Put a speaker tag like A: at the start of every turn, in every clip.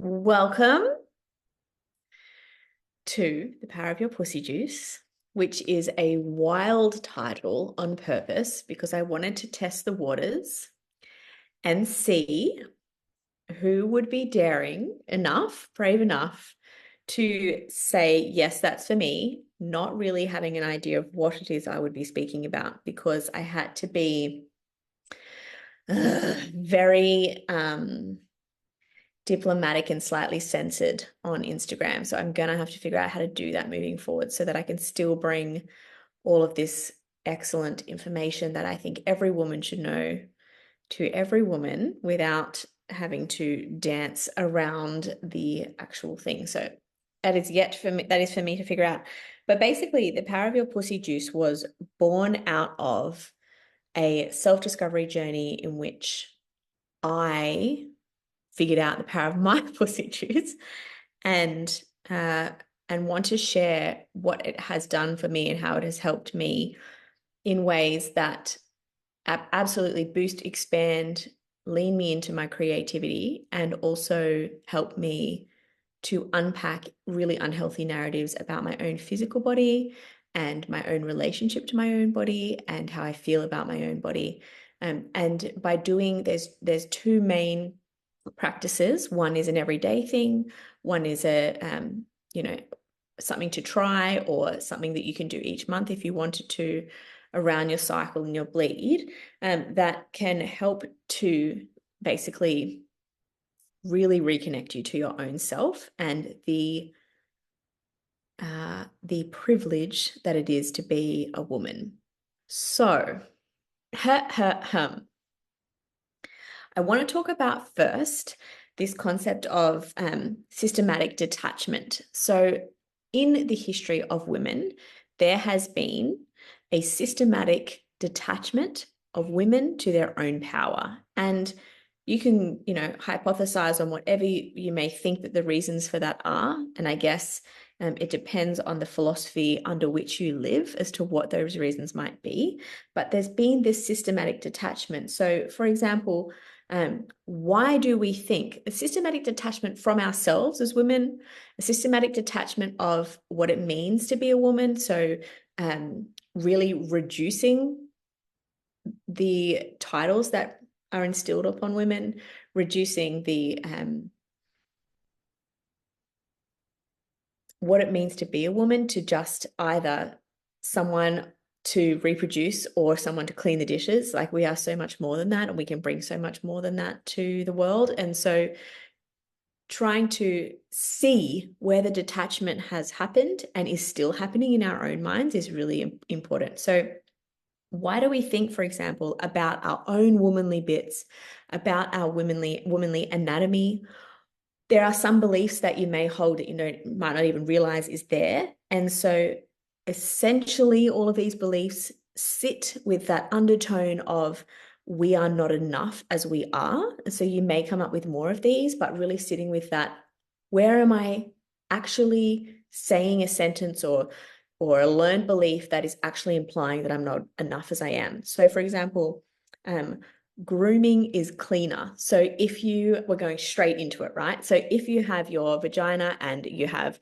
A: Welcome to The Power of Your Pussy Juice, which is a wild title on purpose because I wanted to test the waters and see who would be daring enough, brave enough to say, yes, that's for me, not really having an idea of what it is I would be speaking about because I had to be very diplomatic and slightly censored on Instagram. So I'm going to have to figure out how to do that moving forward so that I can still bring all of this excellent information that I think every woman should know to every woman without having to dance around the actual thing. So that is for me to figure out. But basically, the Power of Your Pussy Juice was born out of a self-discovery journey in which I figured out the power of my pussy juice and uh, and want to share what it has done for me and how it has helped me in ways that absolutely boost, expand, lean me into my creativity, and also help me to unpack really unhealthy narratives about my own physical body and my own relationship to my own body and how I feel about my own body. And by doing, there's two main practices. One is an everyday thing. One is you know, something to try or something that you can do each month if you wanted to around your cycle and your bleed, that can help to basically really reconnect you to your own self and the privilege that it is to be a woman. So, I want to talk about first this concept of systematic detachment. So, in the history of women, there has been a systematic detachment of women to their own power. And you can, hypothesize on whatever you may think that the reasons for that are. And I guess it depends on the philosophy under which you live as to what those reasons might be. But there's been this systematic detachment. So, for example, why do we think a systematic detachment from ourselves as women, a systematic detachment of what it means to be a woman? So, really reducing the titles that are instilled upon women, reducing the what it means to be a woman to just either someone to reproduce or someone to clean the dishes. Like we are so much more than that, and we can bring so much more than that to the world. And so trying to see where the detachment has happened and is still happening in our own minds is really important. So why do we think, for example, about our own womanly bits, about our womanly anatomy? There are some beliefs that you may hold that might not even realize is there. And so essentially all of these beliefs sit with that undertone of we are not enough as we are. And so you may come up with more of these, but really sitting with that, where am I actually saying a sentence or a learned belief that is actually implying that I'm not enough as I am? So for example, grooming is cleaner. So if we're going straight into it, right? So if you have your vagina and you have,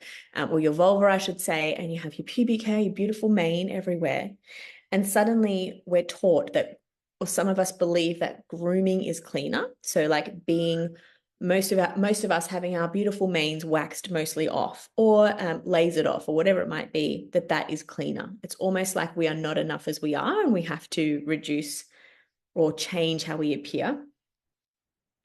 A: or your vulva, I should say, and you have your pubic hair, your beautiful mane everywhere, and suddenly we're taught that, or some of us believe that grooming is cleaner. So like being most of us having our beautiful manes waxed mostly off or lasered off or whatever it might be, that is cleaner. It's almost like we are not enough as we are and we have to reduce or change how we appear.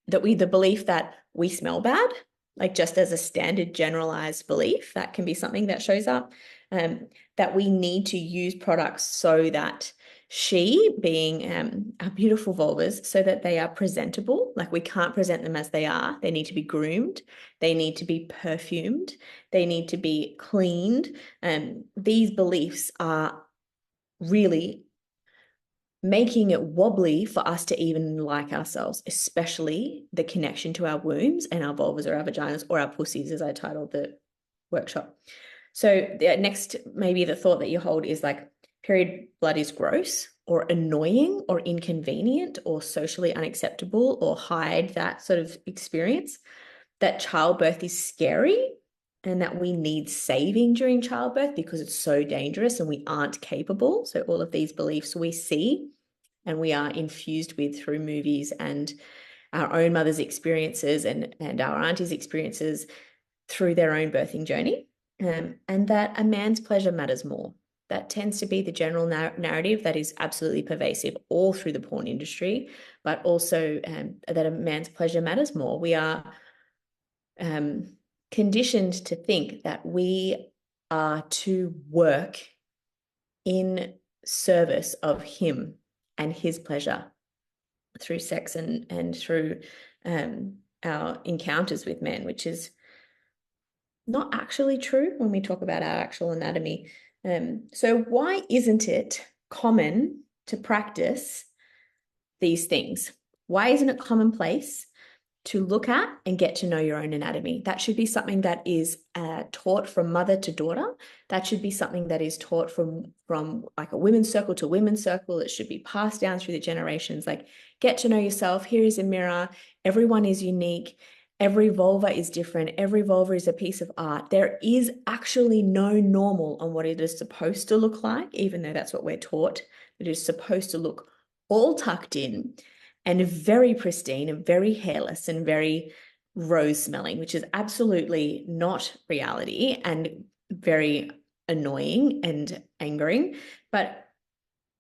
A: The belief that we smell bad, like just as a standard generalized belief, that can be something that shows up. That we need to use products so that she, being our beautiful vulvas, so that they are presentable. Like we can't present them as they are. They need to be groomed. They need to be perfumed. They need to be cleaned. These beliefs are really making it wobbly for us to even like ourselves, especially the connection to our wombs and our vulvas or our vaginas or our pussies, as I titled the workshop. So the next, maybe the thought that you hold is like period blood is gross or annoying or inconvenient or socially unacceptable or hide that sort of experience. that childbirth is scary and that we need saving during childbirth because it's so dangerous and we aren't capable. So all of these beliefs we see and we are infused with through movies and our own mother's experiences and our auntie's experiences through their own birthing journey, and that a man's pleasure matters more. That tends to be the general narrative that is absolutely pervasive all through the porn industry, but also that a man's pleasure matters more. We are conditioned to think that we are to work in service of him and his pleasure through sex and through our encounters with men, which is not actually true when we talk about our actual anatomy. So why isn't it common to practice these things? Why isn't it commonplace to look at and get to know your own anatomy? That should be something that is taught from mother to daughter. That should be something that is taught from like a women's circle to women's circle. It should be passed down through the generations. Like, get to know yourself. Here is a mirror. Everyone is unique. Every vulva is different. Every vulva is a piece of art. There is actually no normal on what it is supposed to look like, even though that's what we're taught. It is supposed to look all tucked in and very pristine and very hairless and very rose smelling, which is absolutely not reality and very annoying and angering. But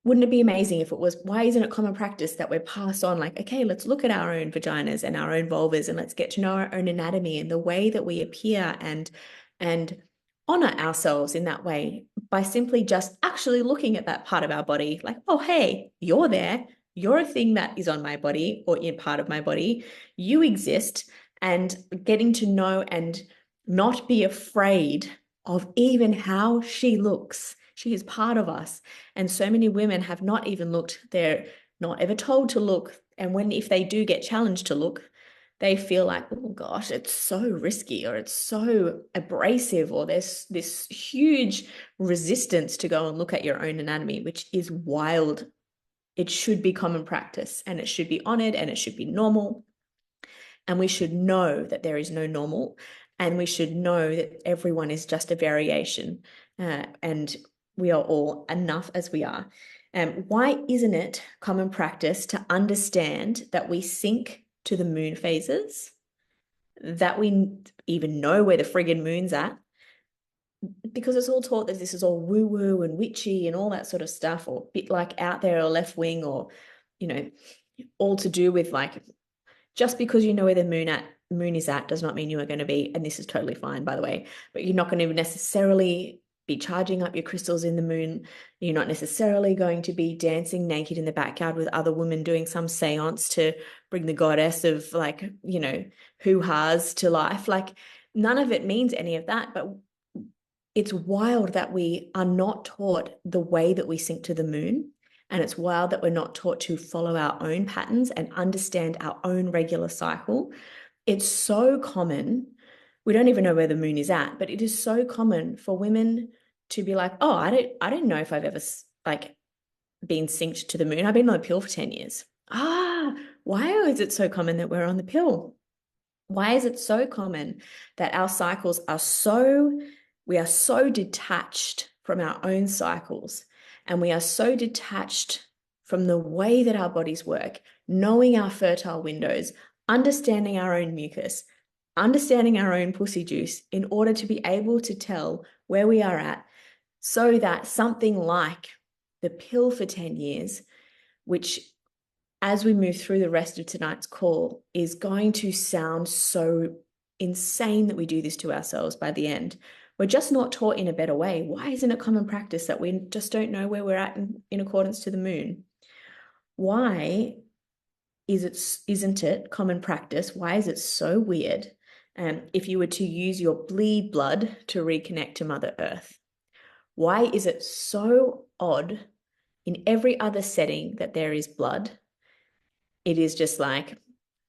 A: wouldn't it be amazing if it was? Why isn't it common practice that we're passed on, like, okay, let's look at our own vaginas and our own vulvas and let's get to know our own anatomy and the way that we appear and honor ourselves in that way by simply just actually looking at that part of our body, like, oh, hey, you're there. You're a thing that is on my body or in part of my body. You exist, and getting to know and not be afraid of even how she looks. She is part of us. And so many women have not even looked. They're not ever told to look. And if they do get challenged to look, they feel like, oh gosh, it's so risky or it's so abrasive or there's this huge resistance to go and look at your own anatomy, which is wild. It should be common practice and it should be honored and it should be normal. And we should know that there is no normal, and we should know that everyone is just a variation, and we are all enough as we are. Why isn't it common practice to understand that we sync to the moon phases, that we even know where the friggin' moon's at? Because it's all taught that this is all woo-woo and witchy and all that sort of stuff, or a bit like out there or left wing, or, all to do with, like, just because you know where the moon is at does not mean you are going to be, and this is totally fine, by the way, but you're not going to necessarily be charging up your crystals in the moon. You're not necessarily going to be dancing naked in the backyard with other women doing some seance to bring the goddess of, like, hoo-has to life. Like, none of it means any of that, but it's wild that we are not taught the way that we sync to the moon. And it's wild that we're not taught to follow our own patterns and understand our own regular cycle. It's so common. We don't even know where the moon is at, but it is so common for women to be like, oh, I don't know if I've ever like been synced to the moon. I've been on the pill for 10 years. Why is it so common that we're on the pill? Why is it so common that our cycles we are so detached from our own cycles, and we are so detached from the way that our bodies work, knowing our fertile windows, understanding our own mucus, understanding our own pussy juice in order to be able to tell where we are at, so that something like the pill for 10 years, which, as we move through the rest of tonight's call, is going to sound so insane that we do this to ourselves by the end. We're just not taught in a better way. Why isn't it common practice that we just don't know where we're at in accordance to the moon? Why isn't it common practice? Why is it so weird if you were to use your bleed blood to reconnect to Mother Earth? Why is it so odd in every other setting that there is blood? It is just like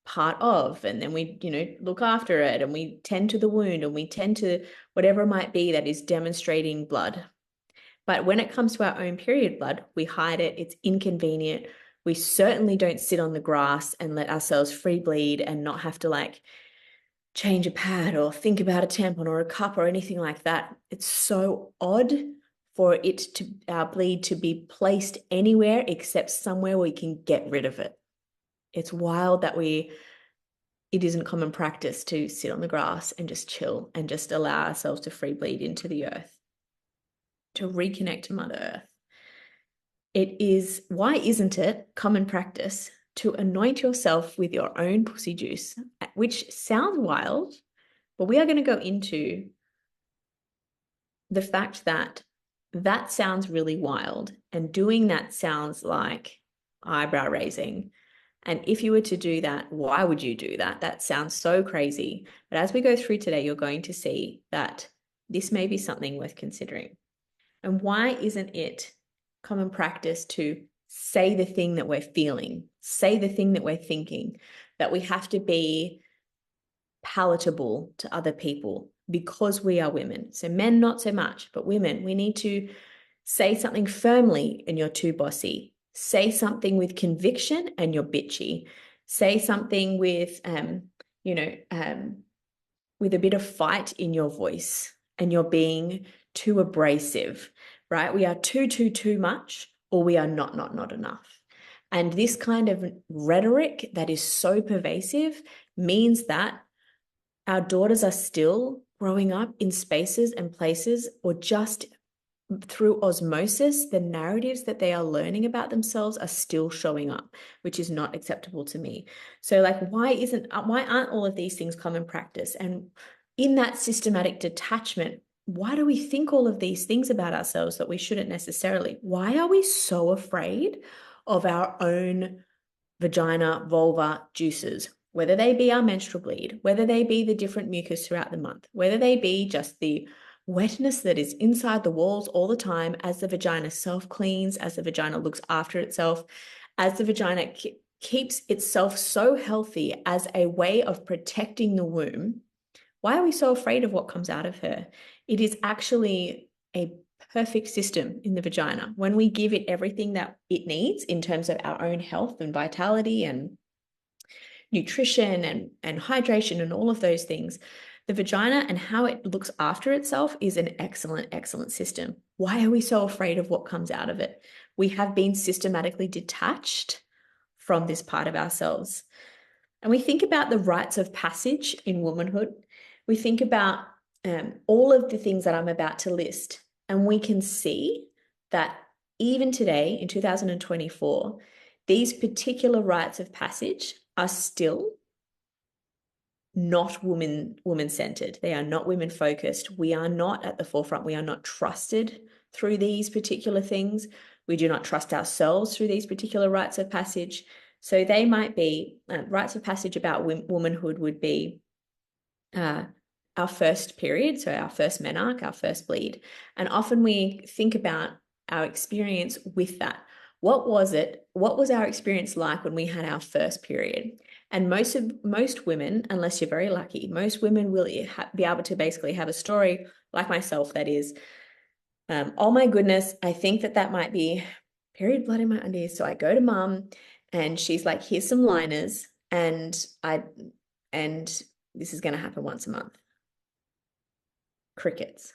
A: part of, and then we look after it, and we tend to the wound, and we tend to whatever it might be that is demonstrating blood. But when it comes to our own period blood, we hide it. It's inconvenient. We certainly don't sit on the grass and let ourselves free bleed and not have to, like, change a pad or think about a tampon or a cup or anything like that. It's so odd for our bleed to be placed anywhere except somewhere we can get rid of it. It's wild that it isn't common practice to sit on the grass and just chill and just allow ourselves to free bleed into the earth, to reconnect to Mother Earth. Why isn't it common practice to anoint yourself with your own pussy juice, which sounds wild, but we are going to go into the fact that that sounds really wild, and doing that sounds like eyebrow raising. And if you were to do that, why would you do that? That sounds so crazy. But as we go through today, you're going to see that this may be something worth considering. And why isn't it common practice to say the thing that we're feeling, say the thing that we're thinking, that we have to be palatable to other people because we are women? So men, not so much, but women, we need to say something firmly and you're too bossy. Say something with conviction and you're bitchy. Say something with, with a bit of fight in your voice and you're being too abrasive, right? We are too much, or we are not enough. And this kind of rhetoric that is so pervasive means that our daughters are still growing up in spaces and places, or just through osmosis, the narratives that they are learning about themselves are still showing up, which is not acceptable to me. So like, why aren't all of these things common practice? And in that systematic detachment, why do we think all of these things about ourselves that we shouldn't necessarily? Why are we so afraid of our own vagina, vulva juices, whether they be our menstrual bleed, whether they be the different mucus throughout the month, whether they be just the wetness that is inside the walls all the time as the vagina self-cleans, as the vagina looks after itself, as the vagina keeps itself so healthy as a way of protecting the womb. Why are we so afraid of what comes out of her? It is actually a perfect system in the vagina. When we give it everything that it needs in terms of our own health and vitality and nutrition and hydration and all of those things, the vagina and how it looks after itself is an excellent system. Why are we so afraid of what comes out of it? We have been systematically detached from this part of ourselves. And we think about the rites of passage in womanhood. We think about all of the things that I'm about to list, and we can see that even today in 2024, these particular rites of passage are still not woman-centered. They are not women-focused. We are not at the forefront. We are not trusted through these particular things. We do not trust ourselves through these particular rites of passage. So they might be rites of passage about womanhood would be our first period, so our first menarche, our first bleed. And often we think about our experience with that. What was it? What was our experience like when we had our first period? And most women, unless you're very lucky, most women will be able to basically have a story like myself that is, oh my goodness, I think that might be period blood in my undies. So I go to mum and she's like, here's some liners, and this is going to happen once a month. Crickets.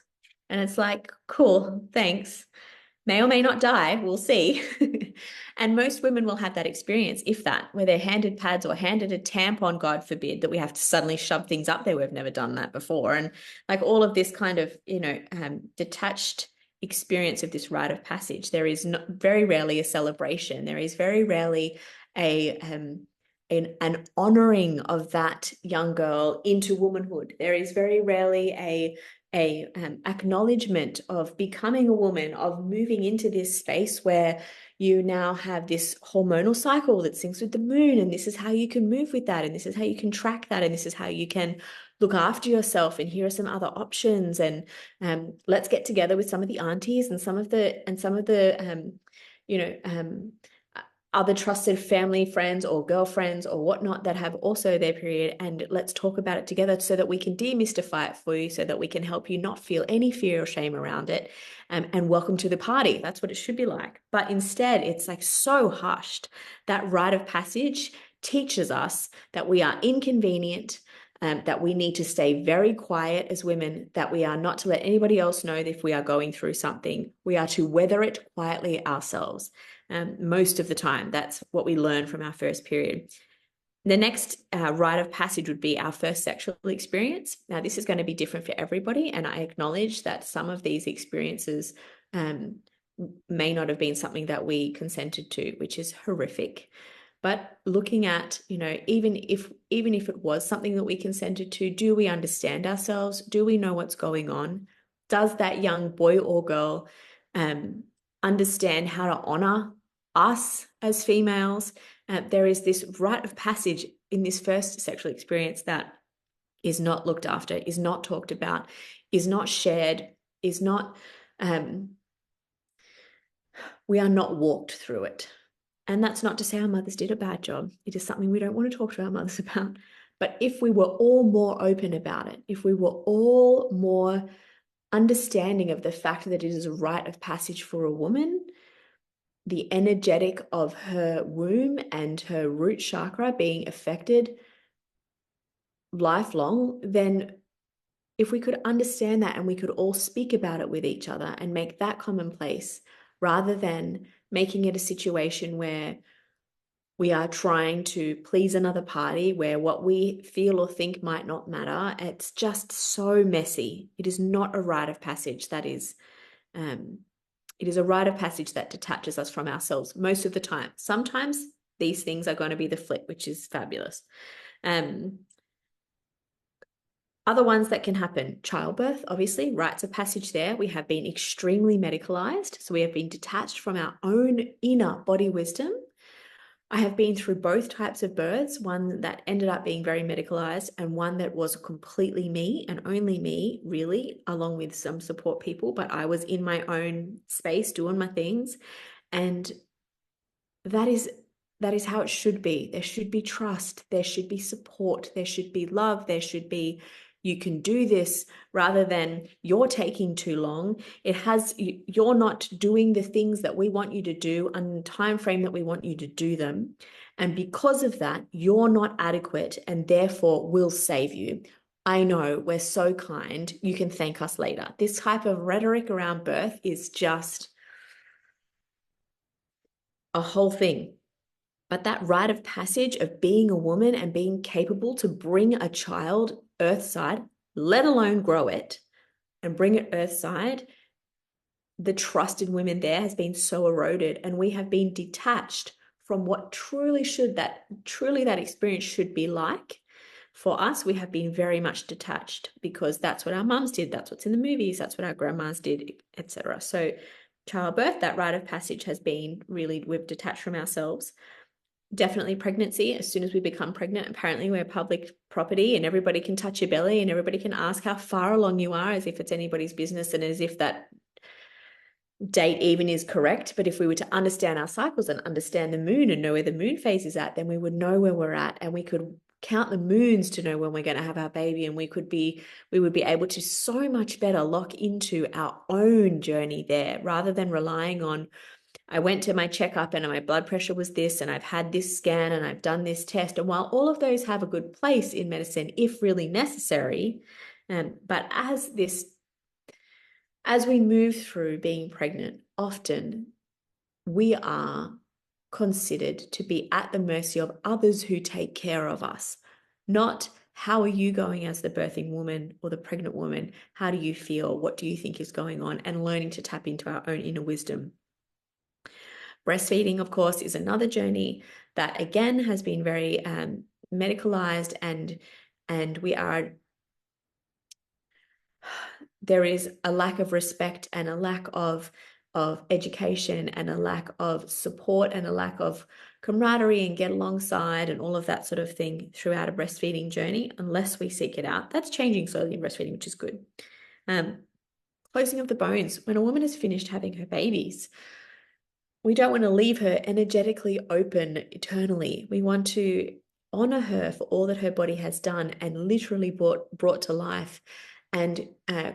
A: And it's like, cool, thanks. May or may not die, we'll see. And most women will have that experience, if that, where they're handed pads or handed a tampon, God forbid, that we have to suddenly shove things up there. We've never done that before. And like all of this kind of, detached experience of this rite of passage. There is very rarely a celebration. There is very rarely an honoring of that young girl into womanhood. There is very rarely a acknowledgement of becoming a woman, of moving into this space where you now have this hormonal cycle that syncs with the moon, and this is how you can move with that, and this is how you can track that, and this is how you can look after yourself, and here are some other options, and let's get together with some of the aunties and some of the other trusted family, friends or girlfriends or whatnot that have also their period, and let's talk about it together so that we can demystify it for you, so that we can help you not feel any fear or shame around it, and welcome to the party. That's what it should be like. But instead, it's like so hushed. That rite of passage teaches us that we are inconvenient, that we need to stay very quiet as women, that we are not to let anybody else know if we are going through something. We are to weather it quietly ourselves. Most of the time, that's what we learn from our first period. The next rite of passage would be our first sexual experience. Now, this is going to be different for everybody, and I acknowledge that some of these experiences may not have been something that we consented to, which is horrific. But looking at, even if it was something that we consented to, do we understand ourselves? Do we know what's going on? Does that young boy or girl understand how to honor us as females? There is this rite of passage in this first sexual experience that is not looked after, is not talked about, is not shared, is not, we are not walked through it. And that's not to say our mothers did a bad job. It is something we don't want to talk to our mothers about. But if we were all more open about it, if we were all more understanding of the fact that it is a rite of passage for a woman, the energetic of her womb and her root chakra being affected lifelong, then if we could understand that and we could all speak about it with each other and make that commonplace, rather than making it a situation where we are trying to please another party, where what we feel or think might not matter. It's just so messy. It is not a rite of passage that is, it is a rite of passage that detaches us from ourselves most of the time. Sometimes these things are going to be the flip, which is fabulous. Other ones that can happen, childbirth, obviously, rites of passage there. We have been extremely medicalized. So we have been detached from our own inner body wisdom. I have been through both types of births, one that ended up being very medicalized and one that was completely me and only me, really, along with some support people. But I was in my own space doing my things. And that is how it should be. There should be trust. There should be support. There should be love. There should be, you can do this, rather than you're taking too long. You're not doing the things that we want you to do on the time frame that we want you to do them. And because of that, you're not adequate, and therefore we'll save you. I know, we're so kind. You can thank us later. This type of rhetoric around birth is just a whole thing. But that rite of passage of being a woman and being capable to bring a child earthside, let alone grow it and bring it earthside, the trust in women there has been so eroded, and we have been detached from what truly that experience should be like. For us, we have been very much detached because that's what our mums did, that's what's in the movies, that's what our grandmas did, etc. So childbirth, that rite of passage has been really, we've detached from ourselves. Definitely pregnancy. As soon as we become pregnant, apparently we're public property and everybody can touch your belly and everybody can ask how far along you are, as if it's anybody's business and as if that date even is correct. But if we were to understand our cycles and understand the moon and know where the moon phase is at, then we would know where we're at, and we could count the moons to know when we're going to have our baby, and we would be able to so much better lock into our own journey there, rather than relying on, I went to my checkup and my blood pressure was this, and I've had this scan and I've done this test. And while all of those have a good place in medicine, if really necessary, but as we move through being pregnant, often we are considered to be at the mercy of others who take care of us. Not how are you going as the birthing woman or the pregnant woman? How do you feel? What do you think is going on? And learning to tap into our own inner wisdom. Breastfeeding, of course, is another journey that, again, has been very medicalized, and there is a lack of respect and a lack of education and a lack of support and a lack of camaraderie and get alongside and all of that sort of thing throughout a breastfeeding journey, unless we seek it out. That's changing slowly in breastfeeding, which is good. Closing of the bones. When a woman has finished having her babies, we don't want to leave her energetically open eternally. We want to honor her for all that her body has done and literally brought to life, and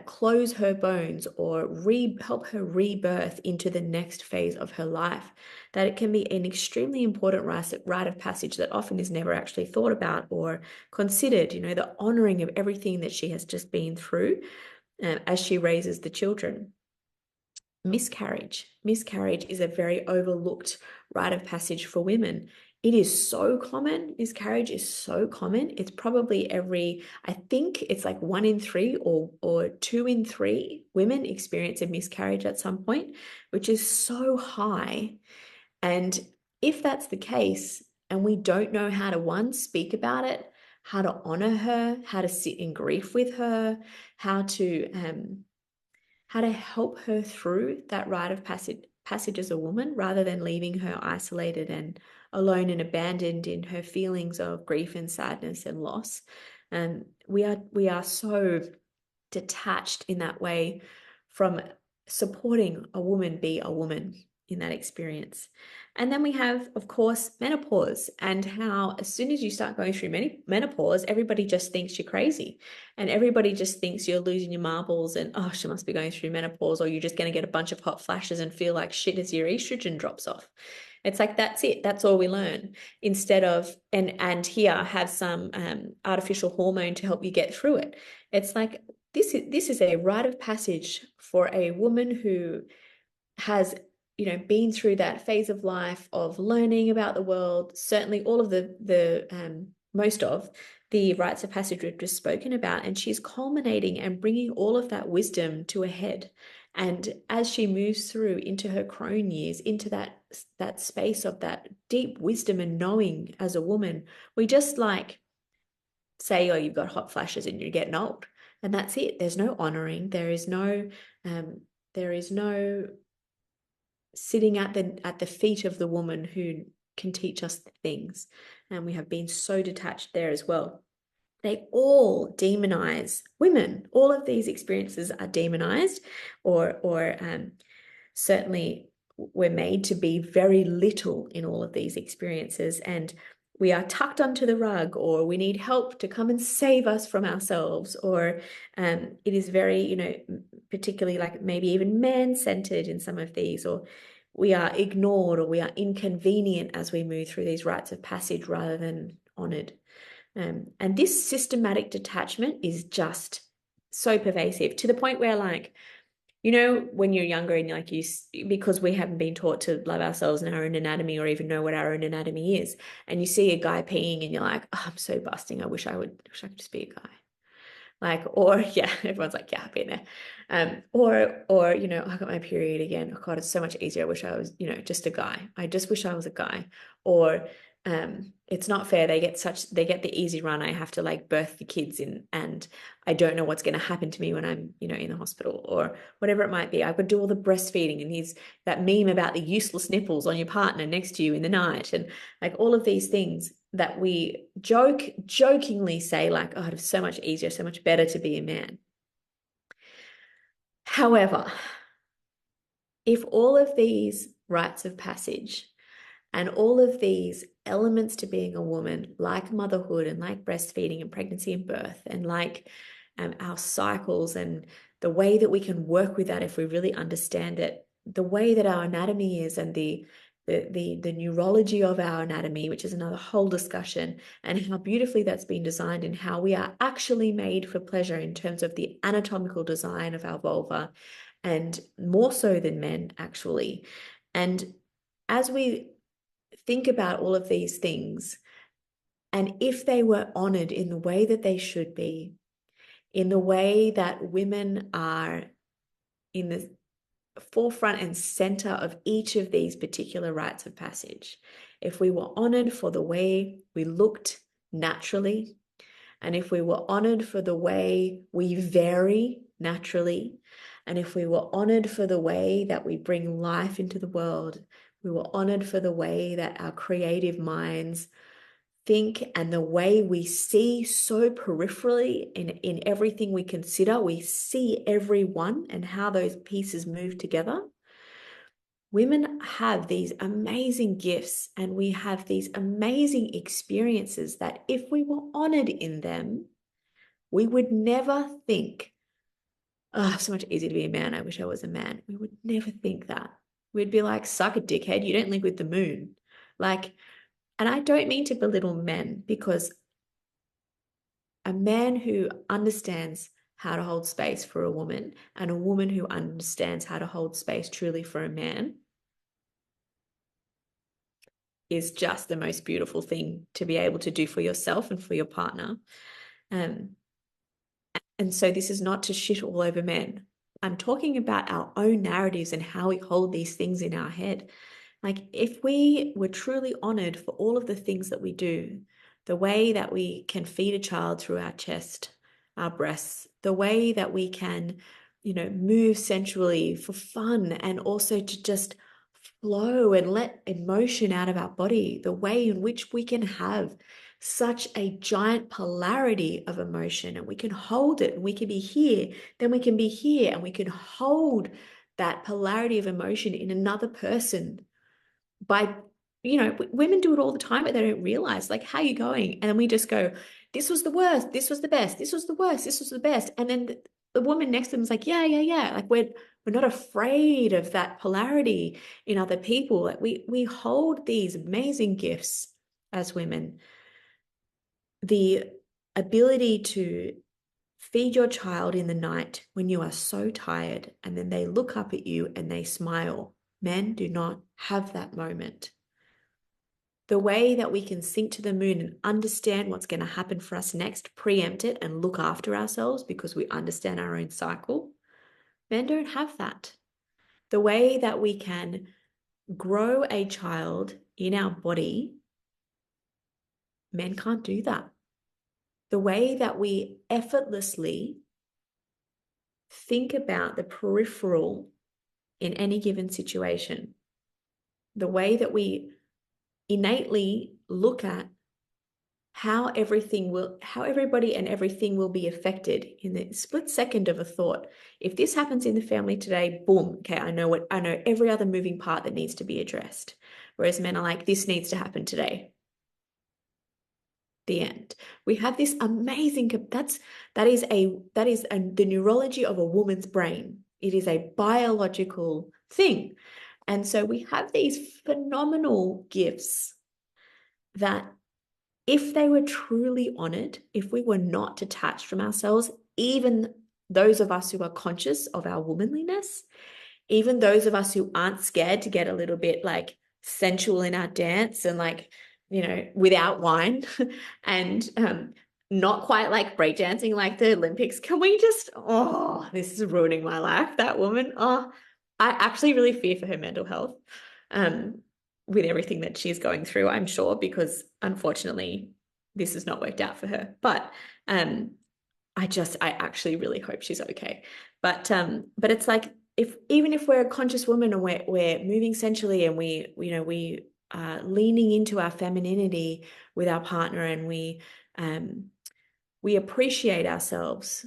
A: close her bones or help her rebirth into the next phase of her life, that it can be an extremely important rite of passage that often is never actually thought about or considered, the honoring of everything that she has just been through as she raises the children. Miscarriage. Miscarriage is a very overlooked rite of passage for women. It is so common. Miscarriage is so common. It's probably I think it's like 1 in 3 or 2 in 3 women experience a miscarriage at some point, which is so high. And if that's the case, and we don't know how to, one, speak about it, how to honor her, how to sit in grief with her, how to help her through that rite of passage as a woman, rather than leaving her isolated and alone and abandoned in her feelings of grief and sadness and loss. And we are so detached in that way from supporting a woman be a woman in that experience. And then we have, of course, menopause, and how as soon as you start going through menopause, everybody just thinks you're crazy, and everybody just thinks you're losing your marbles and, oh, she must be going through menopause, or you're just going to get a bunch of hot flashes and feel like shit as your estrogen drops off. It's like, that's it. That's all we learn, instead of, and here, have some artificial hormone to help you get through it. It's like, this is a rite of passage for a woman who has, been through that phase of life of learning about the world. Certainly all of the most of the rites of passage we've just spoken about, and she's culminating and bringing all of that wisdom to a head. And as she moves through into her crone years, into that space of that deep wisdom and knowing as a woman, we just like say, oh, you've got hot flashes and you're getting old, and that's it. There's no honoring. There is no sitting at the feet of the woman who can teach us things. And we have been so detached there as well. They all demonize women. All of these experiences are demonized, or certainly we're made to be very little in all of these experiences, and we are tucked under the rug, or we need help to come and save us from ourselves, or it is very, particularly like maybe even man-centered in some of these, or we are ignored, or we are inconvenient as we move through these rites of passage rather than honored. And this systematic detachment is just so pervasive, to the point where, like, when you're younger and because we haven't been taught to love ourselves and our own anatomy, or even know what our own anatomy is, and you see a guy peeing and you're like, oh, I'm so busting. I wish I could just be a guy. Like, or yeah, everyone's like, yeah, I've been there. Or, I got my period again. Oh God, it's so much easier. I wish I was, just a guy. I just wish I was a guy. Or, it's not fair. They get the easy run. I have to like birth the kids in, and I don't know what's going to happen to me when I'm, in the hospital, or whatever it might be. I could do all the breastfeeding, and he's that meme about the useless nipples on your partner next to you in the night, and like all of these things that we jokingly say, like, oh, it's so much easier, so much better to be a man. However, if all of these rites of passage and all of these elements to being a woman, like motherhood and like breastfeeding and pregnancy and birth, and like our cycles, and the way that we can work with that if we really understand it, the way that our anatomy is, and the neurology of our anatomy, which is another whole discussion, and how beautifully that's been designed, and how we are actually made for pleasure in terms of the anatomical design of our vulva, and more so than men, actually. And as we think about all of these things, and if they were honored in the way that they should be, in the way that women are in the forefront and center of each of these particular rites of passage, if we were honored for the way we looked naturally, and if we were honored for the way we vary naturally, and if we were honored for the way that we bring life into the world, we were honored for the way that our creative minds think, and the way we see so peripherally in everything we consider, we see everyone and how those pieces move together. Women have these amazing gifts, and we have these amazing experiences that if we were honored in them, we would never think oh, so much easier to be a man. I wish I was a man. We would never think that. We'd be like, suck a dickhead. You don't live with the moon. Like, and I don't mean to belittle men because a man who understands how to hold space for a woman and a woman who understands how to hold space truly for a man is just the most beautiful thing to be able to do for yourself and for your partner. Um, and so this is not to shit all over men. I'm talking about our own narratives and how we hold these things in our head. Like, if we were truly honored for all of the things that we do, the way that we can feed a child through our chest, our breasts, the way that we can, move sensually for fun and also to just flow and let emotion out of our body, the way in which we can have such a giant polarity of emotion and we can hold it and we can be here, then we can be here and we can hold that polarity of emotion in another person by, women do it all the time, but they don't realize, like, how are you going? And then we just go, this was the worst, this was the best, this was the worst, this was the best. And then the woman next to them is like, yeah, yeah, yeah. Like, we're not afraid of that polarity in other people. Like, we hold these amazing gifts as women, the ability to feed your child in the night when you are so tired, and then they look up at you and they smile. Men do not have that moment. The way that we can sink to the moon and understand what's going to happen for us next, preempt it, and look after ourselves because we understand our own cycle. Men don't have that. The way that we can grow a child in our body, men can't do that. The way that we effortlessly think about the peripheral in any given situation, the way that we innately look at how everybody and everything will be affected in the split second of a thought. If this happens in the family today, boom, okay, I know every other moving part that needs to be addressed. Whereas men are like, this needs to happen today. The end. We have this amazing, that is the neurology of a woman's brain. It is a biological thing. And so we have these phenomenal gifts that, if they were truly honored, if we were not detached from ourselves, even those of us who are conscious of our womanliness, even those of us who aren't scared to get a little bit like sensual in our dance and like, without wine and not quite like breakdancing like the Olympics. Can we just, oh, this is ruining my life, that woman. Oh, I actually really fear for her mental health. With everything that she's going through, I'm sure, because unfortunately this has not worked out for her. But I actually really hope she's okay. But it's like, even if we're a conscious woman and we're moving sensually and we are leaning into our femininity with our partner and we appreciate ourselves,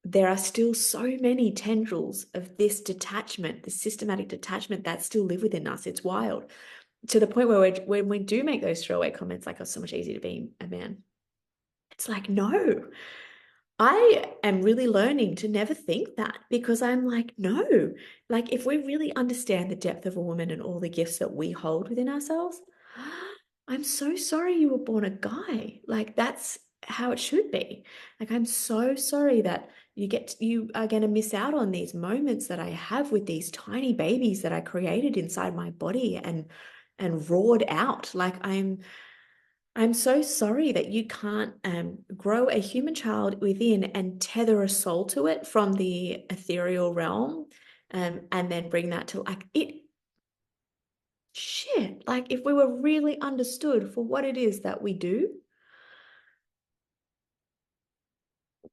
A: there are still so many tendrils of this detachment, this systematic detachment that still live within us. It's wild, to the point where when we do make those throwaway comments like, oh, so much easier to be a man. It's like, no, I am really learning to never think that, because I'm like, no, like, if we really understand the depth of a woman and all the gifts that we hold within ourselves, I'm so sorry you were born a guy. Like, that's how it should be. Like, I'm so sorry that you are going to miss out on these moments that I have with these tiny babies that I created inside my body and roared out. Like, I'm so sorry that you can't grow a human child within and tether a soul to it from the ethereal realm, and then bring that to like it. Shit, like, if we were really understood for what it is that we do,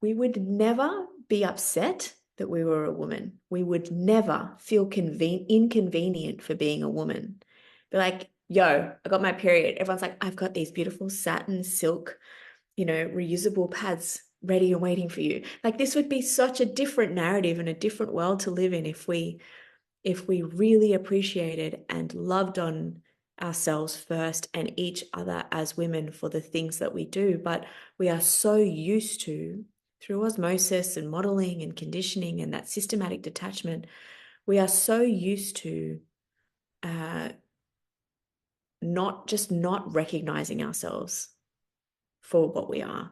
A: we would never be upset that we were a woman. We would never feel inconvenient for being a woman. Be like, yo, I got my period. Everyone's like, I've got these beautiful satin, silk, reusable pads ready and waiting for you. Like, this would be such a different narrative and a different world to live in if we really appreciated and loved on ourselves first and each other as women for the things that we do. But we are so used to through osmosis and modeling and conditioning and that systematic detachment, we are so used to not recognizing ourselves for what we are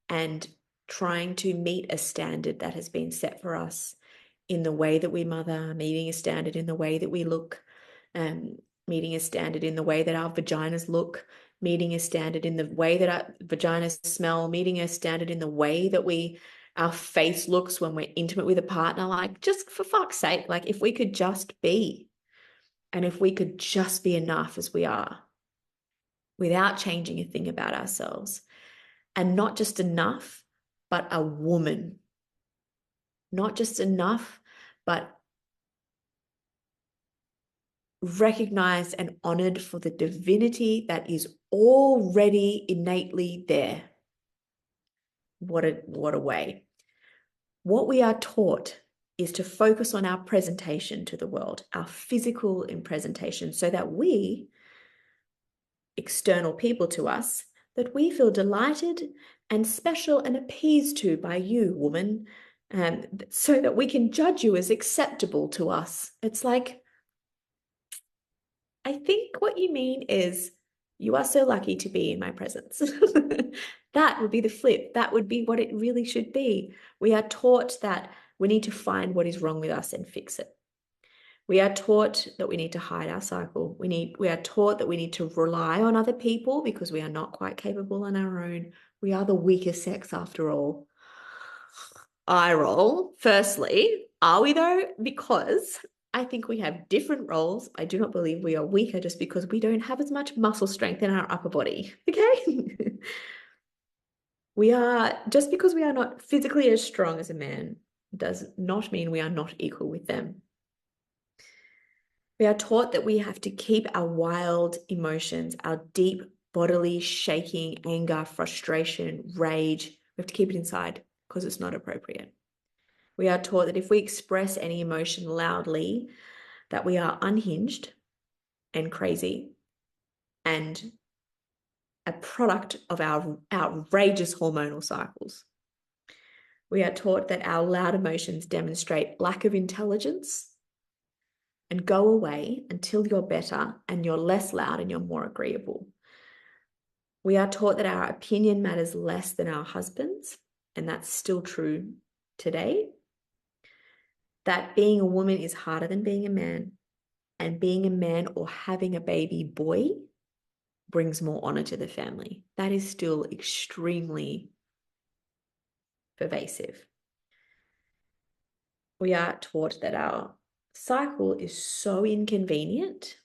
A: and trying to meet a standard that has been set for us in the way that we mother, meeting a standard in the way that we look, meeting a standard in the way that our vaginas look, meeting a standard in the way that our vaginas smell, meeting a standard in the way that our face looks when we're intimate with a partner. Like, just for fuck's sake, like if we could just be, and if we could just be enough as we are, without changing a thing about ourselves, and not just enough, but a woman, not just enough, but recognized and honored for the divinity that is already innately there. What a way. What we are taught is to focus on our presentation to the world, our physical presentation, so that we, external people to us, that we feel delighted and special and appeased to by you, woman, so that we can judge you as acceptable to us. It's like, I think what you mean is, you are so lucky to be in my presence. That would be the flip. That would be what it really should be. We are taught that we need to find what is wrong with us and fix it. We are taught that we need to hide our cycle. We are taught that we need to rely on other people because we are not quite capable on our own. We are the weaker sex after all. Eye roll. Firstly, are we though? Because I think we have different roles. I do not believe we are weaker just because we don't have as much muscle strength in our upper body. Okay? Just because we are not physically as strong as a man does not mean we are not equal with them. We are taught that we have to keep our wild emotions, our deep bodily shaking, anger, frustration, rage, we have to keep it inside because it's not appropriate. We are taught that if we express any emotion loudly, that we are unhinged and crazy and a product of our outrageous hormonal cycles. We are taught that our loud emotions demonstrate lack of intelligence and go away until you're better and you're less loud and you're more agreeable. We are taught that our opinion matters less than our husband's, and that's still true today. That being a woman is harder than being a man, and being a man or having a baby boy brings more honor to the family. That is still extremely pervasive. We are taught that our cycle is so inconvenient.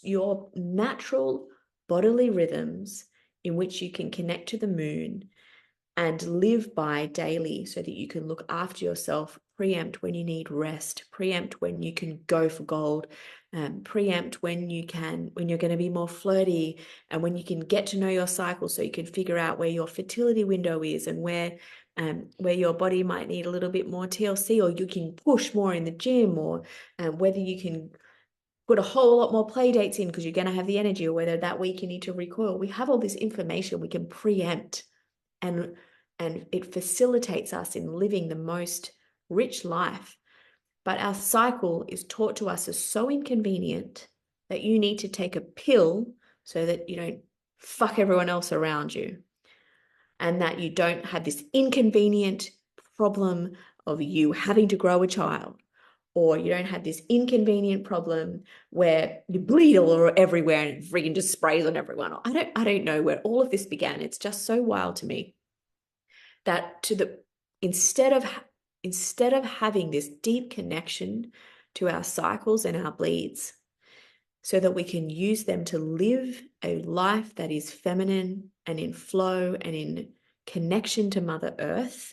A: Your natural bodily rhythms in which you can connect to the moon and live by daily so that you can look after yourself, preempt when you need rest, preempt when you can go for gold, preempt when you're going to be more flirty, and when you can get to know your cycle so you can figure out where your fertility window is and where your body might need a little bit more TLC, or you can push more in the gym, or whether you can put a whole lot more play dates in because you're going to have the energy, or whether that week you need to recoil. We have all this information we can preempt, and it facilitates us in living the most rich life. But our cycle is taught to us as so inconvenient that you need to take a pill so that you don't fuck everyone else around you, and that you don't have this inconvenient problem of you having to grow a child, or you don't have this inconvenient problem where you bleed all everywhere and it freaking just sprays on everyone. I don't know where all of this began. It's just so wild to me that instead of having this deep connection to our cycles and our bleeds, so that we can use them to live a life that is feminine and in flow and in connection to Mother Earth,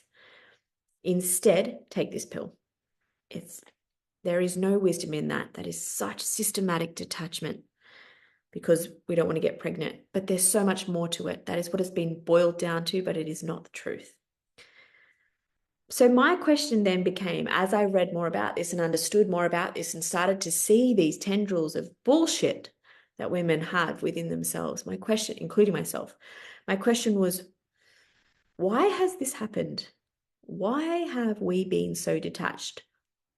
A: instead take this pill. There is no wisdom in that. That is such systematic detachment because we don't want to get pregnant. But there's so much more to it. That is what it's been boiled down to, but it is not the truth. So my question then became, as I read more about this and understood more about this and started to see these tendrils of bullshit that women have within themselves, my question, including myself, my question was, Why has this happened? Why have we been so detached?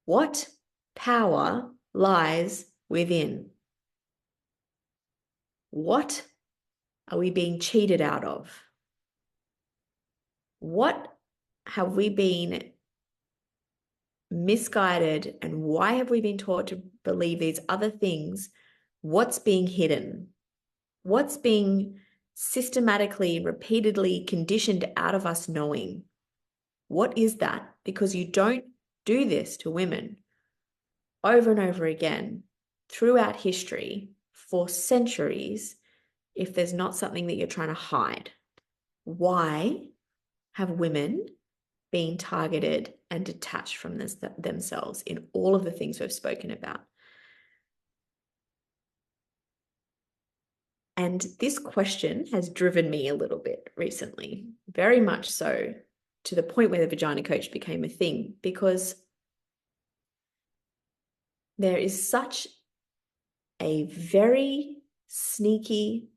A: What power lies within? What are we being cheated out of? What have we been misguided, and why have we been taught to believe these other things? What's being hidden? What's being systematically, repeatedly conditioned out of us knowing? What is that? Because you don't do this to women over and over again throughout history for centuries if there's not something that you're trying to hide. Why have women been targeted and detached from themselves in all of the things we've spoken about? And this question has driven me a little bit recently, very much so, to the point where the vagina coach became a thing, because there is such a very sneaky,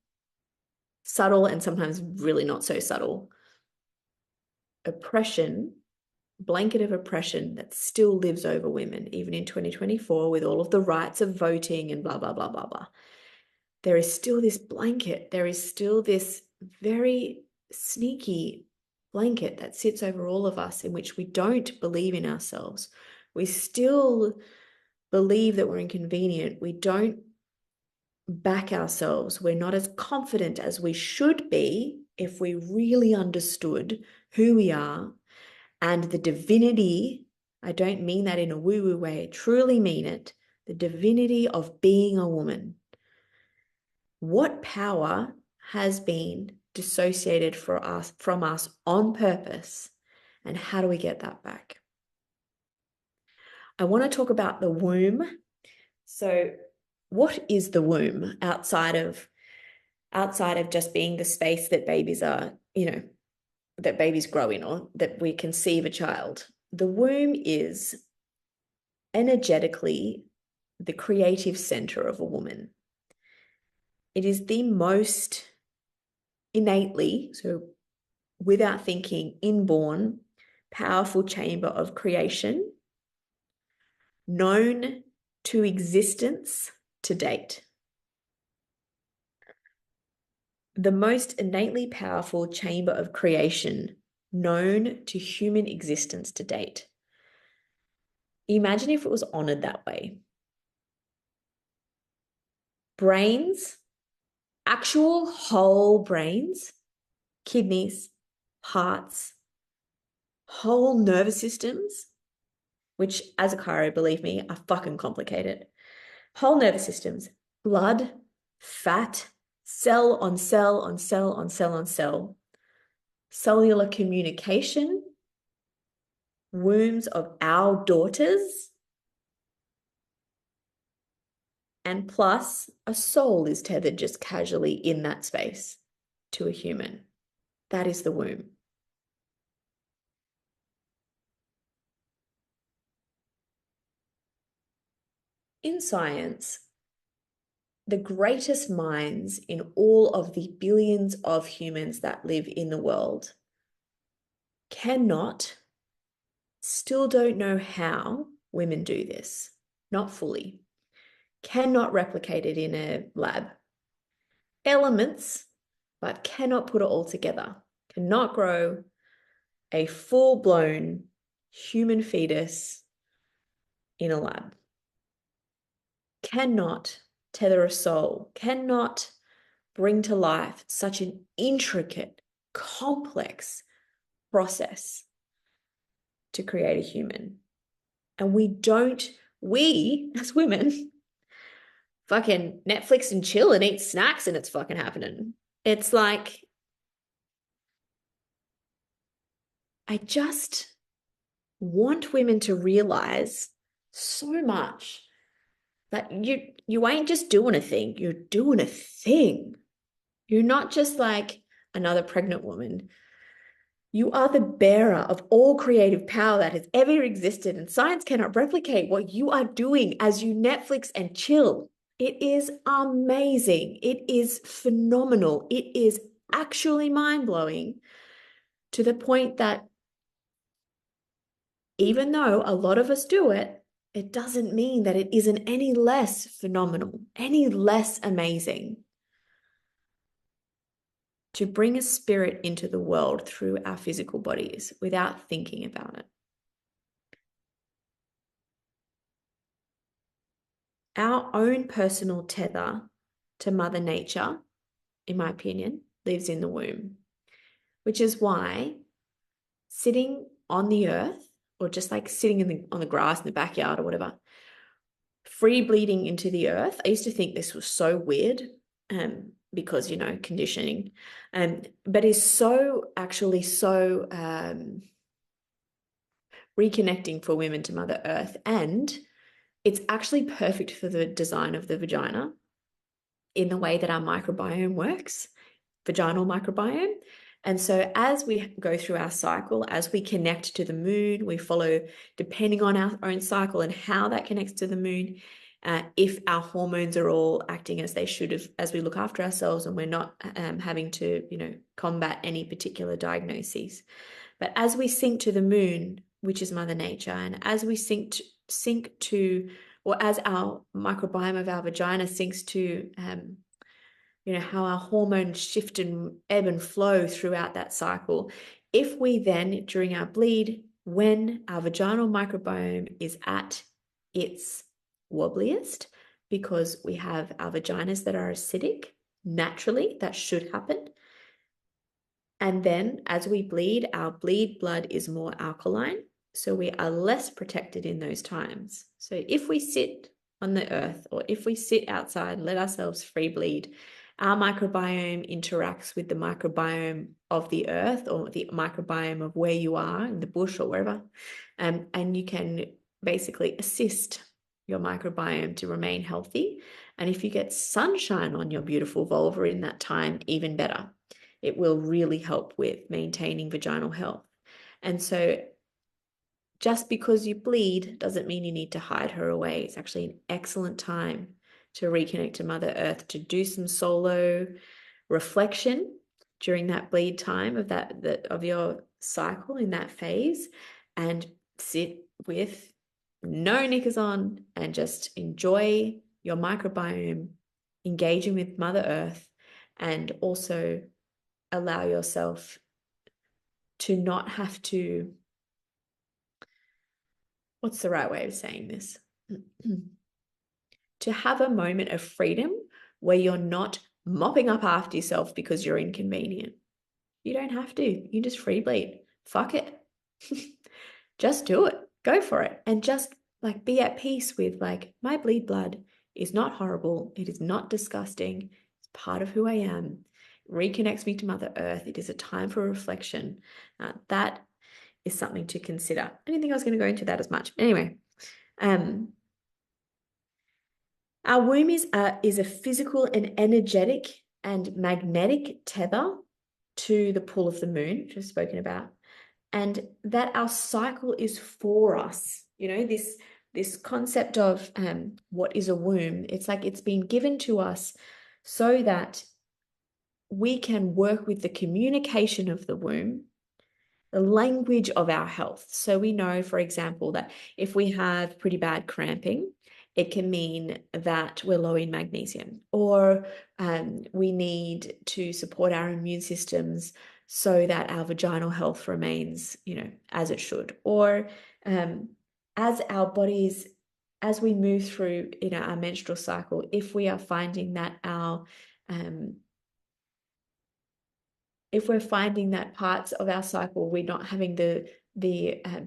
A: subtle, and sometimes really not so subtle oppression, blanket of oppression that still lives over women, even in 2024, with all of the rights of voting and blah, blah, blah, blah, blah. There is still this blanket. There is still this very sneaky blanket that sits over all of us in which we don't believe in ourselves. We still believe that we're inconvenient. We don't back ourselves. We're not as confident as we should be if we really understood who we are and the divinity. I don't mean that in a woo-woo way. I truly mean it. The divinity of being a woman. What power has been dissociated from us on purpose, and how do we get that back? I want to talk about the womb. So, what is the womb outside of just being the space that babies are, that babies grow in, or that we conceive a child? The womb is energetically the creative center of a woman. It is the most innately, so without thinking, inborn, powerful chamber of creation known to existence to date. The most innately powerful chamber of creation known to human existence to date. Imagine if it was honored that way. Brains, actual whole brains, kidneys, hearts, whole nervous systems, which as a chiro, believe me, are fucking complicated. Whole nervous systems, blood, fat, cell on cell on cell on cell on cell, cellular communication, wombs of our daughters, and plus a soul is tethered just casually in that space to a human. That is the womb. In science, the greatest minds in all of the billions of humans that live in the world still don't know how women do this, not fully, cannot replicate it in a lab. Elements, but cannot put it all together, cannot grow a full-blown human fetus in a lab, cannot tether a soul, cannot bring to life such an intricate, complex process to create a human. And we as women, fucking Netflix and chill and eat snacks and it's fucking happening. It's like, I just want women to realize so much that you ain't just doing a thing, you're doing a thing. You're not just like another pregnant woman. You are the bearer of all creative power that has ever existed, and science cannot replicate what you are doing as you Netflix and chill. It is amazing. It is phenomenal. It is actually mind-blowing to the point that even though a lot of us do it, it doesn't mean that it isn't any less phenomenal, any less amazing to bring a spirit into the world through our physical bodies without thinking about it. Our own personal tether to Mother Nature, in my opinion, lives in the womb, which is why sitting on the earth, or just like sitting on the grass in the backyard or whatever, free bleeding into the earth. I used to think this was so weird, because, conditioning, but is so actually so reconnecting for women to Mother Earth. And it's actually perfect for the design of the vagina in the way that our microbiome works, vaginal microbiome. And so as we go through our cycle, as we connect to the moon, we follow, depending on our own cycle and how that connects to the moon, if our hormones are all acting as they should have, as we look after ourselves and we're not having to, combat any particular diagnoses. But as we sync to the moon, which is Mother Nature, and as we sync to, or as our microbiome of our vagina syncs to, how our hormones shift and ebb and flow throughout that cycle. If we then, during our bleed, when our vaginal microbiome is at its wobbliest, because we have our vaginas that are acidic, naturally, that should happen. And then as we bleed, our bleed blood is more alkaline, so we are less protected in those times. So if we sit on the earth, or if we sit outside, let ourselves free bleed, our microbiome interacts with the microbiome of the earth, or the microbiome of where you are in the bush or wherever, and you can basically assist your microbiome to remain healthy. And if you get sunshine on your beautiful vulva in that time, even better. It will really help with maintaining vaginal health. And so just because you bleed doesn't mean you need to hide her away. It's actually an excellent time to reconnect to Mother Earth, to do some solo reflection during that bleed time of your cycle in that phase, and sit with no knickers on and just enjoy your microbiome, engaging with Mother Earth, and also allow yourself to not have to, what's the right way of saying this? To have a moment of freedom where you're not mopping up after yourself because you're inconvenient. You don't have to. You just free bleed. Fuck it. Just do it. Go for it. And just like be at peace with, like, my bleed blood is not horrible. It is not disgusting. It's part of who I am. It reconnects me to Mother Earth. It is a time for reflection. That is something to consider. I didn't think I was going to go into that as much. Anyway, our womb is a physical and energetic and magnetic tether to the pull of the moon, which I've spoken about, and that our cycle is for us. This concept of what is a womb, it's like it's been given to us so that we can work with the communication of the womb, the language of our health. So we know, for example, that if we have pretty bad cramping, it can mean that we're low in magnesium, or we need to support our immune systems so that our vaginal health remains, as it should. Or as our bodies, as we move through, our menstrual cycle, if we are finding that if we're finding that parts of our cycle we're not having the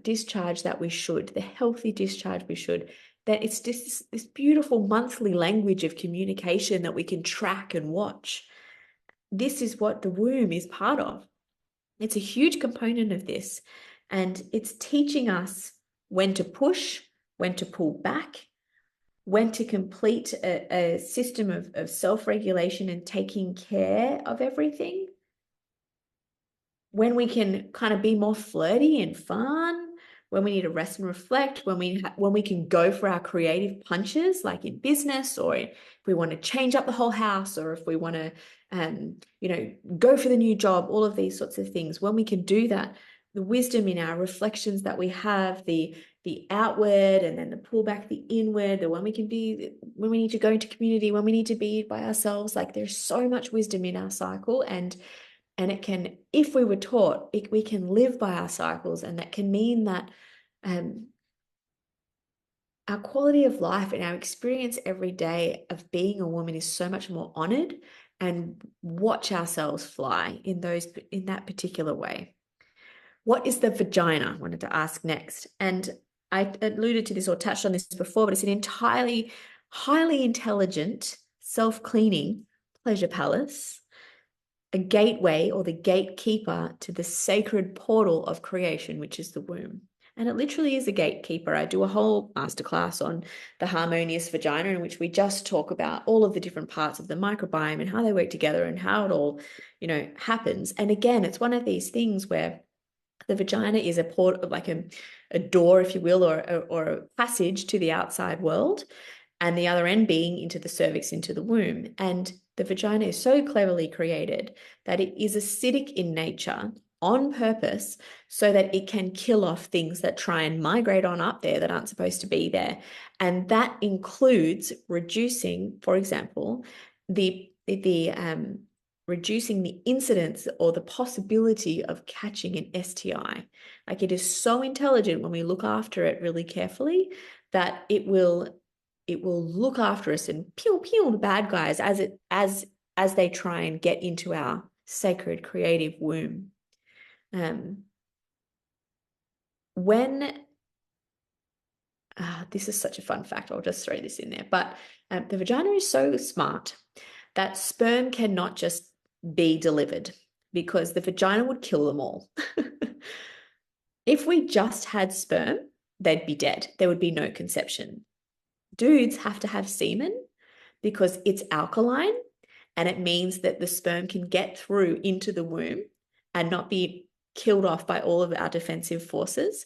A: discharge that we should, the healthy discharge we should, then it's just this beautiful monthly language of communication that we can track and watch. This is what the womb is part of. It's a huge component of this, and it's teaching us when to push, when to pull back, when to complete a system of self-regulation and taking care of everything, when we can kind of be more flirty and fun, when we need to rest and reflect, when we can go for our creative punches, like in business, or if we want to change up the whole house, or if we want to, go for the new job, all of these sorts of things. When we can do that, the wisdom in our reflections that we have, the outward and then the pull back, the inward, the when we need to go into community, when we need to be by ourselves, like there's so much wisdom in our cycle, and it can, if we were taught, we can live by our cycles, and that can mean that our quality of life and our experience every day of being a woman is so much more honored, and watch ourselves fly in that particular way. What is the vagina? I wanted to ask next. And I alluded to this or touched on this before, but it's an entirely highly intelligent, self-cleaning pleasure palace, a gateway or the gatekeeper to the sacred portal of creation, which is the womb. And it literally is a gatekeeper. I do a whole masterclass on the harmonious vagina, in which we just talk about all of the different parts of the microbiome and how they work together and how it all, happens. And again, it's one of these things where the vagina is a port, like a door, if you will, or a passage to the outside world, and the other end being into the cervix, into the womb. And the vagina is so cleverly created that it is acidic in nature on purpose, so that it can kill off things that try and migrate on up there that aren't supposed to be there. And that includes reducing, for example, reducing the incidence or the possibility of catching an STI. Like, it is so intelligent when we look after it really carefully, that it will look after us and peel the bad guys as they try and get into our sacred creative womb. This is such a fun fact, I'll just throw this in there, but the vagina is so smart that sperm cannot just be delivered, because the vagina would kill them all. If we just had sperm, they'd be dead. There would be no conception. Dudes have to have semen because it's alkaline, and it means that the sperm can get through into the womb and not be killed off by all of our defensive forces,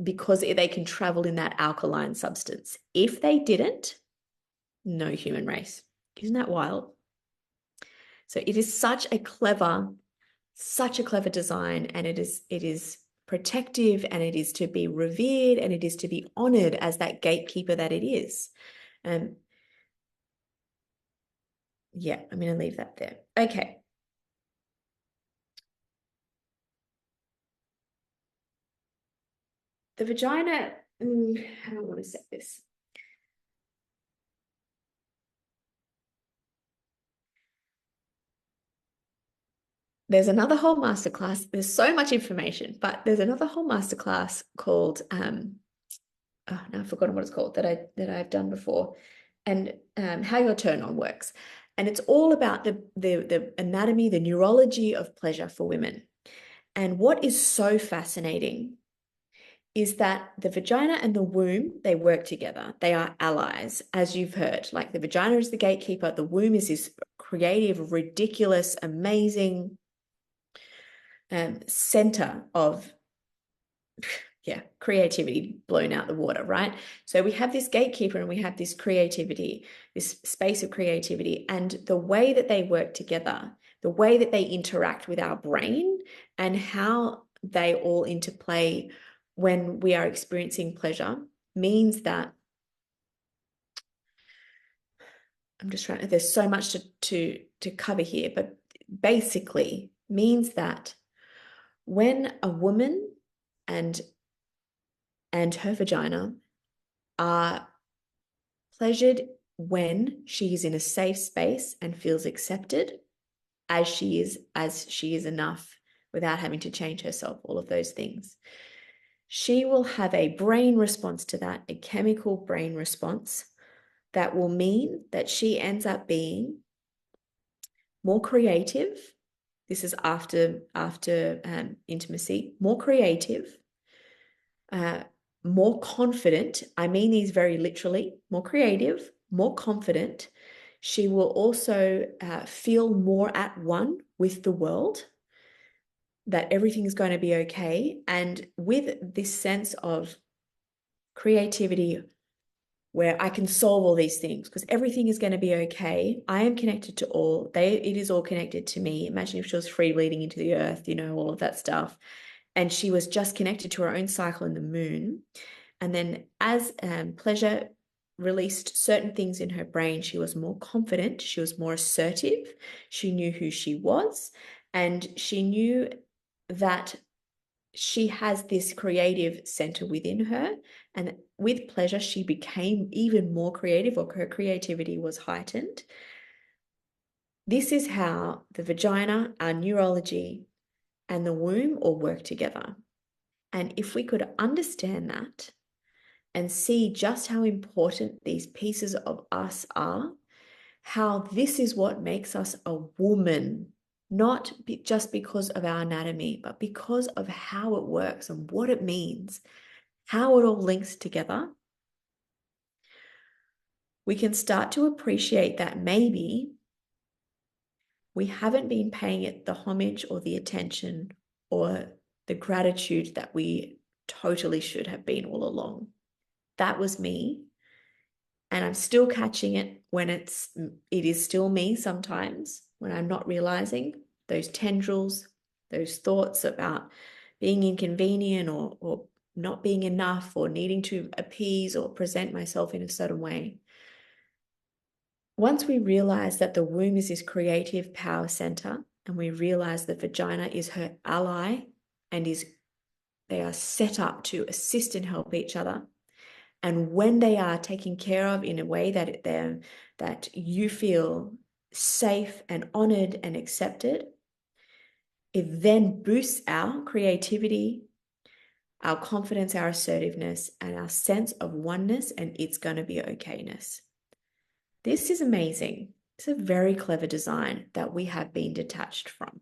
A: because they can travel in that alkaline substance. If they didn't, no human race. Isn't that wild? So it is such a clever design, and it is protective, and it is to be revered, and it is to be honored as that gatekeeper that it is. Yeah, I'm going to leave that there. Okay. The vagina, how do I want to set this? There's another whole masterclass. There's so much information, but there's another whole masterclass called, now I've forgotten what it's called, that I've done before, and how your turn on works. And it's all about the anatomy, the neurology of pleasure for women. And what is so fascinating is that the vagina and the womb, they work together. They are allies, as you've heard. Like, the vagina is the gatekeeper. The womb is this creative, ridiculous, amazing center of creativity blown out the water, right? So we have this gatekeeper, and we have this creativity, this space of creativity, and the way that they work together, the way that they interact with our brain, and how they all interplay when we are experiencing pleasure, means that there's so much to cover here, but basically means that when a woman and her vagina are pleasured, when she is in a safe space and feels accepted as she is enough, without having to change herself, all of those things, she will have a brain response to that, a chemical brain response that will mean that she ends up being more creative. This is after intimacy, more creative, more confident. I mean these very literally. More creative, more confident. She will also feel more at one with the world. that everything's going to be okay. And with this sense of creativity, where I can solve all these things because everything is going to be okay. I am connected to all. It is all connected to me. Imagine if she was free bleeding into the earth, all of that stuff. And she was just connected to her own cycle in the moon. And then as pleasure released certain things in her brain, she was more confident, she was more assertive, she knew who she was, and she knew that she has this creative center within her. And with pleasure, she became even more creative, or her creativity was heightened. This is how the vagina, our neurology, and the womb all work together. And if we could understand that and see just how important these pieces of us are, how this is what makes us a woman, not just because of our anatomy, but because of how it works and what it means, how it all links together, we can start to appreciate that maybe we haven't been paying it the homage or the attention or the gratitude that we totally should have been all along. That was me. And I'm still catching it when it is still me sometimes, when I'm not realizing those tendrils, those thoughts about being inconvenient or not being enough or needing to appease or present myself in a certain way. Once we realize that the womb is this creative power center, and we realize the vagina is her ally and they are set up to assist and help each other. And when they are taken care of in a way that you feel safe and honored and accepted, it then boosts our creativity, our confidence, our assertiveness, and our sense of oneness, and it's going to be okayness. This is amazing. It's a very clever design that we have been detached from.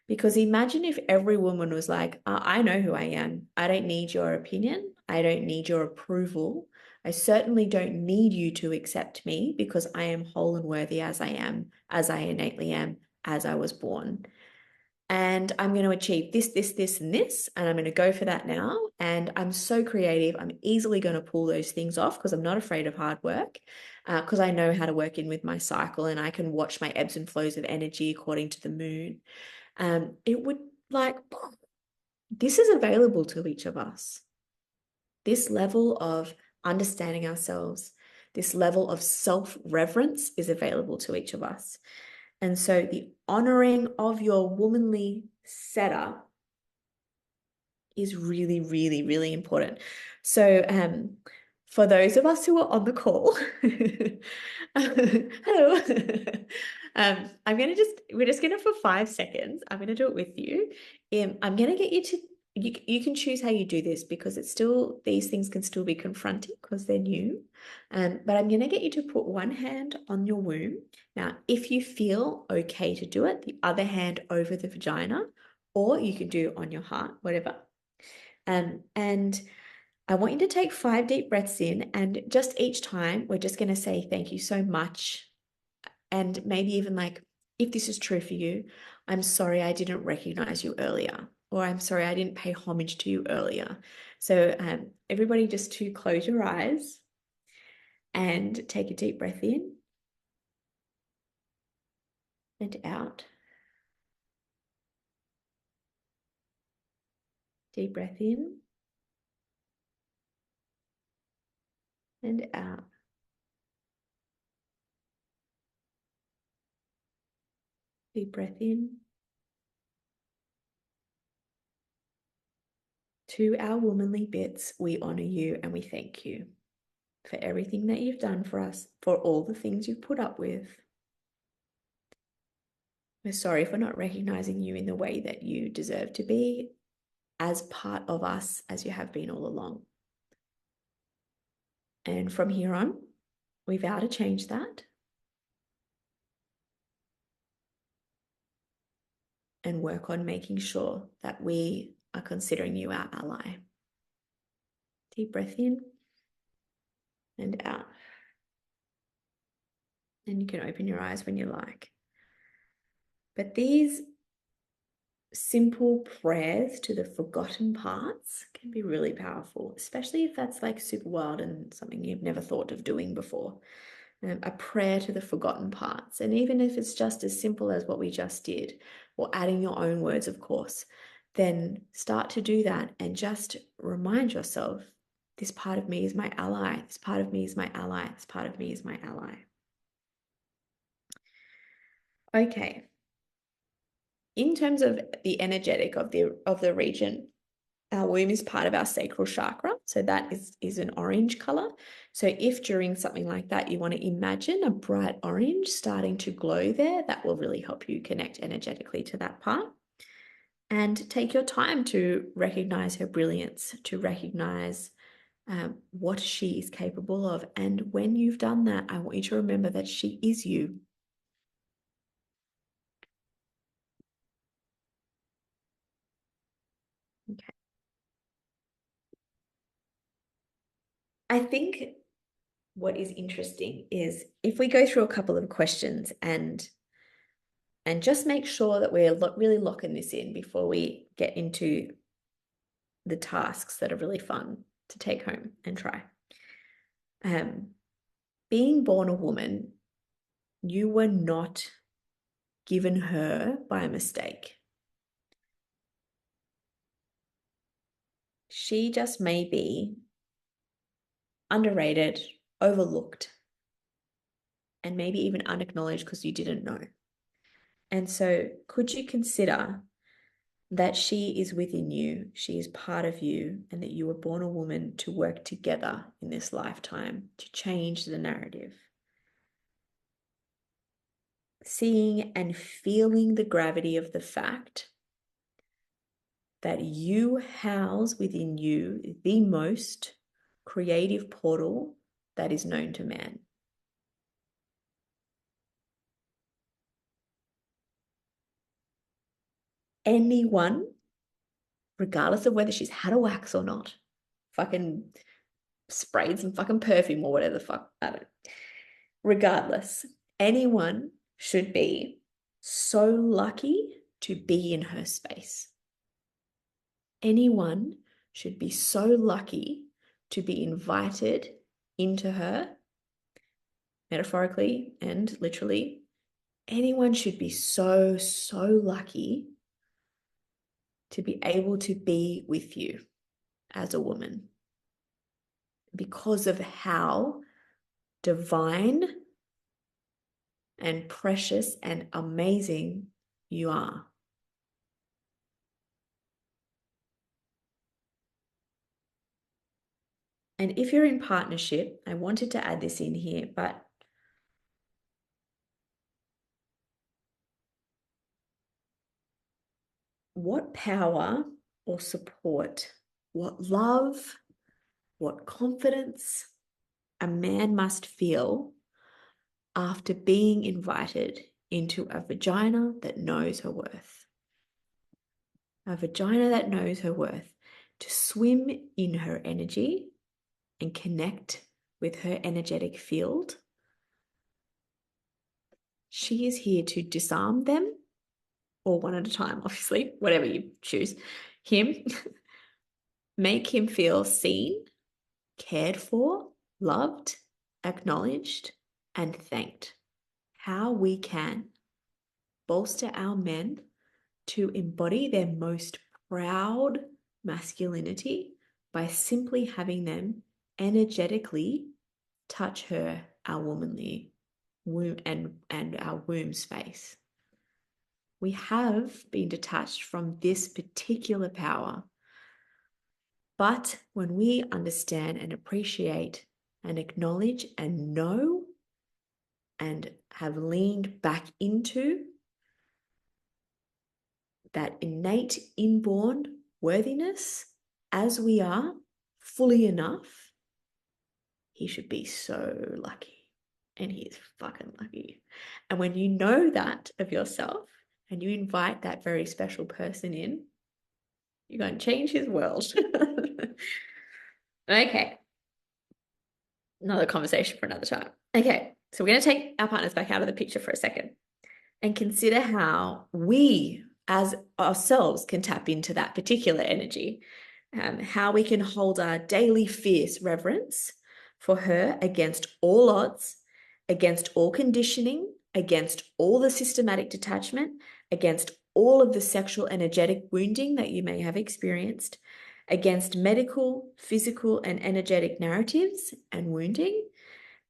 A: Because imagine if every woman was like, I know who I am. I don't need your opinion. I don't need your approval. I certainly don't need you to accept me because I am whole and worthy as I am, as I innately am, as I was born. And I'm going to achieve this, this, this, and this. And I'm going to go for that now. And I'm so creative. I'm easily going to pull those things off because I'm not afraid of hard work, because I know how to work in with my cycle and I can watch my ebbs and flows of energy according to the moon. It would this is available to each of us. This level of understanding ourselves, this level of self-reverence is available to each of us. And so the honoring of your womanly setup is really, really, really important. So for those of us who are on the call, hello. We're just gonna for 5 seconds, I'm gonna do it with you. I'm gonna get you to, you can choose how you do this because it's still, these things can still be confronting because they're new. But I'm gonna get you to put one hand on your womb. Now, if you feel okay to do it, the other hand over the vagina, or you can do on your heart, whatever. And I want you to take 5 deep breaths in, and just each time we're just going to say thank you so much. And maybe even like, if this is true for you, I'm sorry I didn't recognize you earlier, or I'm sorry I didn't pay homage to you earlier. So everybody just to close your eyes and take a deep breath in and out. Deep breath in and out. Deep breath in. To our womanly bits, we honor you and we thank you for everything that you've done for us, for all the things you've put up with. We're sorry for not recognizing you in the way that you deserve to be as part of us as you have been all along. And from here on, we vow to change that and work on making sure that we are considering you our ally. Deep breath in and out. And you can open your eyes when you like. But these simple prayers to the forgotten parts can be really powerful, especially if that's like super wild and something you've never thought of doing before. A prayer to the forgotten parts. And even if it's just as simple as what we just did, or adding your own words, of course, then start to do that and just remind yourself, this part of me is my ally. This part of me is my ally. This part of me is my ally. Okay. In terms of the energetic of the region, our womb is part of our sacral chakra. So that is an orange color. So if during something like that, you want to imagine a bright orange starting to glow there, that will really help you connect energetically to that part. And take your time to recognize her brilliance, to recognize what she is capable of. And when you've done that, I want you to remember that she is you. Okay. I think what is interesting is if we go through a couple of questions and just make sure that we're really locking this in before we get into the tasks that are really fun to take home and try. Being born a woman, you were not given her by mistake. She just may be underrated, overlooked, and maybe even unacknowledged because you didn't know. And so could you consider that she is within you, she is part of you, and that you were born a woman to work together in this lifetime to change the narrative? Seeing and feeling the gravity of the fact that you house within you the most creative portal that is known to man. Anyone, regardless of whether she's had a wax or not, fucking sprayed some fucking perfume or whatever the fuck, I don't know. Regardless, anyone should be so lucky to be in her space. Anyone should be so lucky to be invited into her, metaphorically and literally. Anyone should be so, so lucky to be able to be with you as a woman because of how divine and precious and amazing you are. And if you're in partnership, I wanted to add this in here, but what power or support, what love, what confidence a man must feel after being invited into a vagina that knows her worth. A vagina that knows her worth, to swim in her energy and connect with her energetic field. She is here to disarm them, or one at a time, obviously, whatever you choose, him, make him feel seen, cared for, loved, acknowledged, and thanked. How we can bolster our men to embody their most proud masculinity by simply having them energetically touch her, our womanly womb and our womb space. We have been detached from this particular power. But when we understand and appreciate and acknowledge and know and have leaned back into that innate inborn worthiness as we are fully enough, he should be so lucky. And he is fucking lucky. And when you know that of yourself and you invite that very special person in, you're going to change his world. Okay. Another conversation for another time. Okay. So we're going to take our partners back out of the picture for a second and consider how we as ourselves can tap into that particular energy. How we can hold our daily fierce reverence for her against all odds, against all conditioning, against all the systematic detachment, against all of the sexual energetic wounding that you may have experienced, against medical, physical, and energetic narratives and wounding,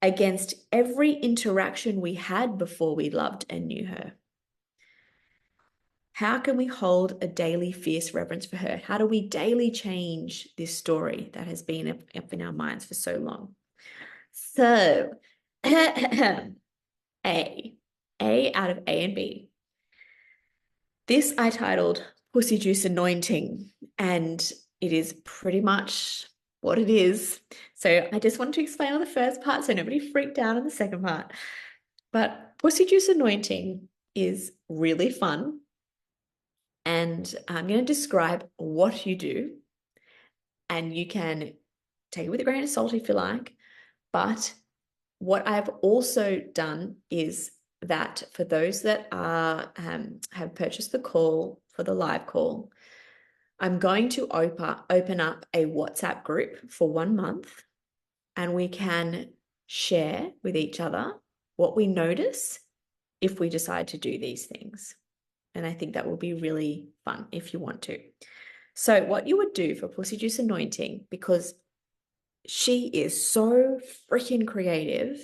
A: against every interaction we had before we loved and knew her. How can we hold a daily fierce reverence for her? How do we daily change this story that has been up in our minds for so long? So, A out of A and B. This I titled Pussy Juice Anointing, and it is pretty much what it is. So I just wanted to explain on the first part so nobody freaked out on the second part. But Pussy Juice Anointing is really fun. And I'm going to describe what you do, and you can take it with a grain of salt if you like. But what I've also done is that for those that are have purchased the call for the live call, I'm going to open up a WhatsApp group for 1 month, and we can share with each other what we notice if we decide to do these things. And I think that will be really fun if you want to. So what you would do for Pussy Juice Anointing, because she is so freaking creative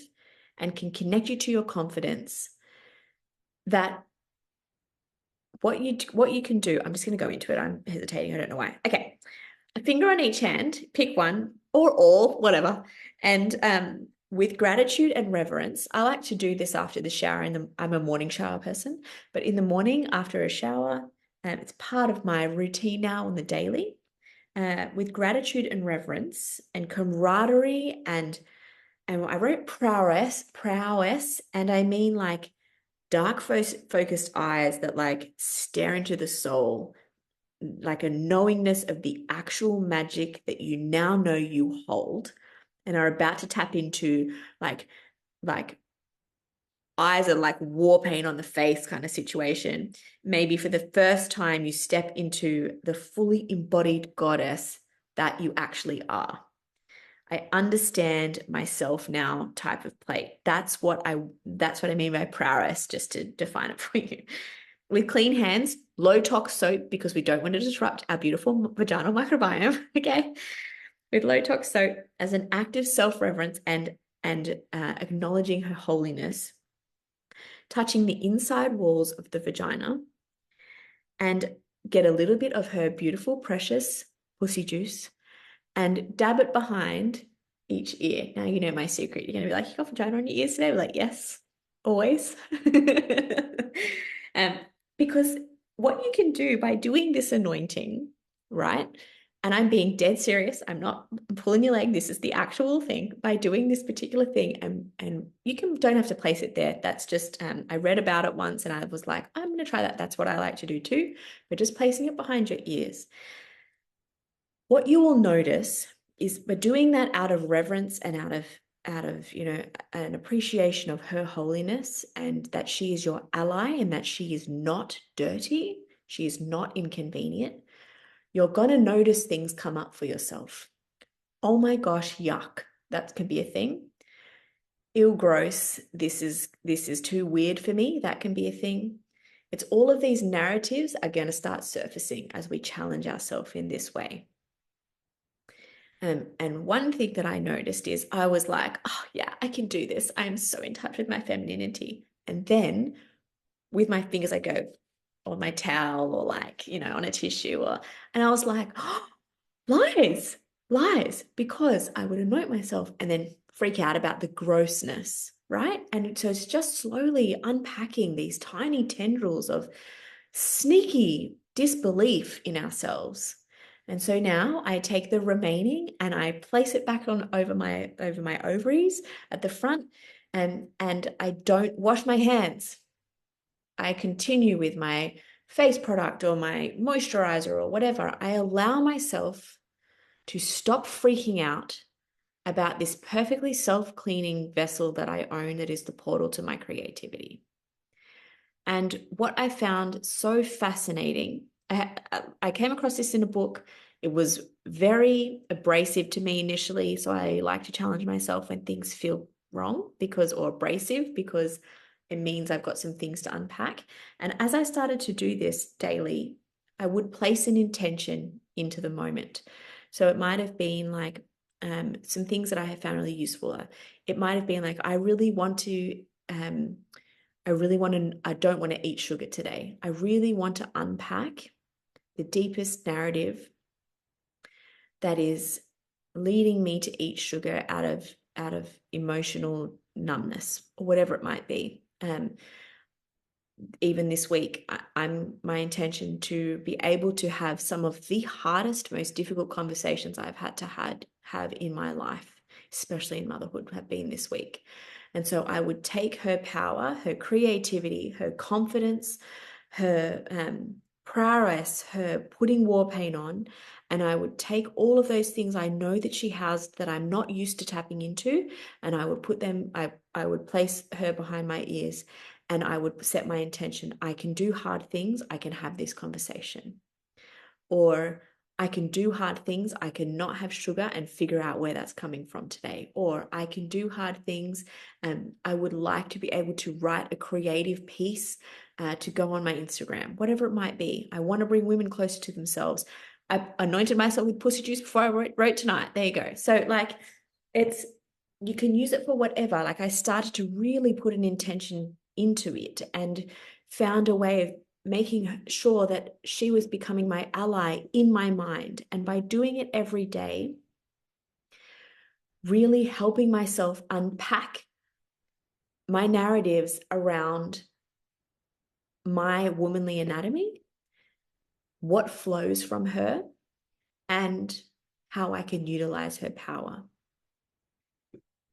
A: and can connect you to your confidence, that what you can do, I'm just going to go into it. I'm hesitating. I don't know why. Okay. A finger on each hand, pick one or all, whatever. And with gratitude and reverence, I like to do this after the shower. I'm a morning shower person, but in the morning after a shower, it's part of my routine now on the daily. With gratitude and reverence and camaraderie and I wrote prowess, and I mean like dark focused eyes that like stare into the soul, like a knowingness of the actual magic that you now know you hold and are about to tap into, like eyes are like war paint on the face kind of situation. Maybe for the first time you step into the fully embodied goddess that you actually are. I understand myself now type of plate. That's what I mean by prowess, just to define it for you. With clean hands, low tox soap, because we don't want to disrupt our beautiful vaginal microbiome. Okay. With low tox soap as an act of self-reverence and acknowledging her holiness, touching the inside walls of the vagina, and get a little bit of her beautiful, precious pussy juice and dab it behind each ear. Now, you know my secret. You're going to be like, you got vagina on your ears today? We're like, yes, always. um, because what you can do by doing this anointing, right? And I'm being dead serious. I'm not pulling your leg. This is the actual thing. By doing this particular thing, and you don't have to place it there. That's just, I read about it once and I was like, I'm going to try that. That's what I like to do too. But just placing it behind your ears. What you will notice is by doing that out of reverence and out of an appreciation of her holiness, and that she is your ally and that she is not dirty, she is not inconvenient, you're going to notice things come up for yourself. Oh my gosh, yuck. That can be a thing. Ew, gross. This is too weird for me. That can be a thing. It's all of these narratives are going to start surfacing as we challenge ourselves in this way. And one thing that I noticed is I was like, oh yeah, I can do this. I am so in touch with my femininity. And then with my fingers, I go on my towel or like, on a tissue and I was like, oh, lies, because I would anoint myself and then freak out about the grossness, right? And so it's just slowly unpacking these tiny tendrils of sneaky disbelief in ourselves. And so now I take the remaining and I place it back on over my ovaries at the front, and I don't wash my hands. I continue with my face product or my moisturizer or whatever. I allow myself to stop freaking out about this perfectly self-cleaning vessel that I own, that is the portal to my creativity. And what I found so fascinating, I came across this in a book. It was very abrasive to me initially. So I like to challenge myself when things feel wrong or abrasive, because it means I've got some things to unpack. And as I started to do this daily, I would place an intention into the moment. So it might have been like some things that I have found really useful. It might have been like, I really want to I don't want to eat sugar today. I really want to unpack the deepest narrative that is leading me to eat sugar out of emotional numbness or whatever it might be. Even this week, I'm my intention to be able to have some of the hardest, most difficult conversations I've had to have in my life, especially in motherhood, have been this week. And so I would take her power, her creativity, her confidence, her prowess, her putting war paint on, and I would take all of those things I know that she has that I'm not used to tapping into, and I would put them, I would place her behind my ears, and I would set my intention. I can do hard things. I can have this conversation. Or I can do hard things. I can not have sugar and figure out where that's coming from today. Or I can do hard things. I would like to be able to write a creative piece to go on my Instagram, whatever it might be. I want to bring women closer to themselves. I anointed myself with pussy juice before I wrote tonight. There you go. So like it's, you can use it for whatever. Like I started to really put an intention into it and found a way of making sure that she was becoming my ally in my mind. And by doing it every day, really helping myself unpack my narratives around my womanly anatomy, what flows from her, and how I can utilize her power.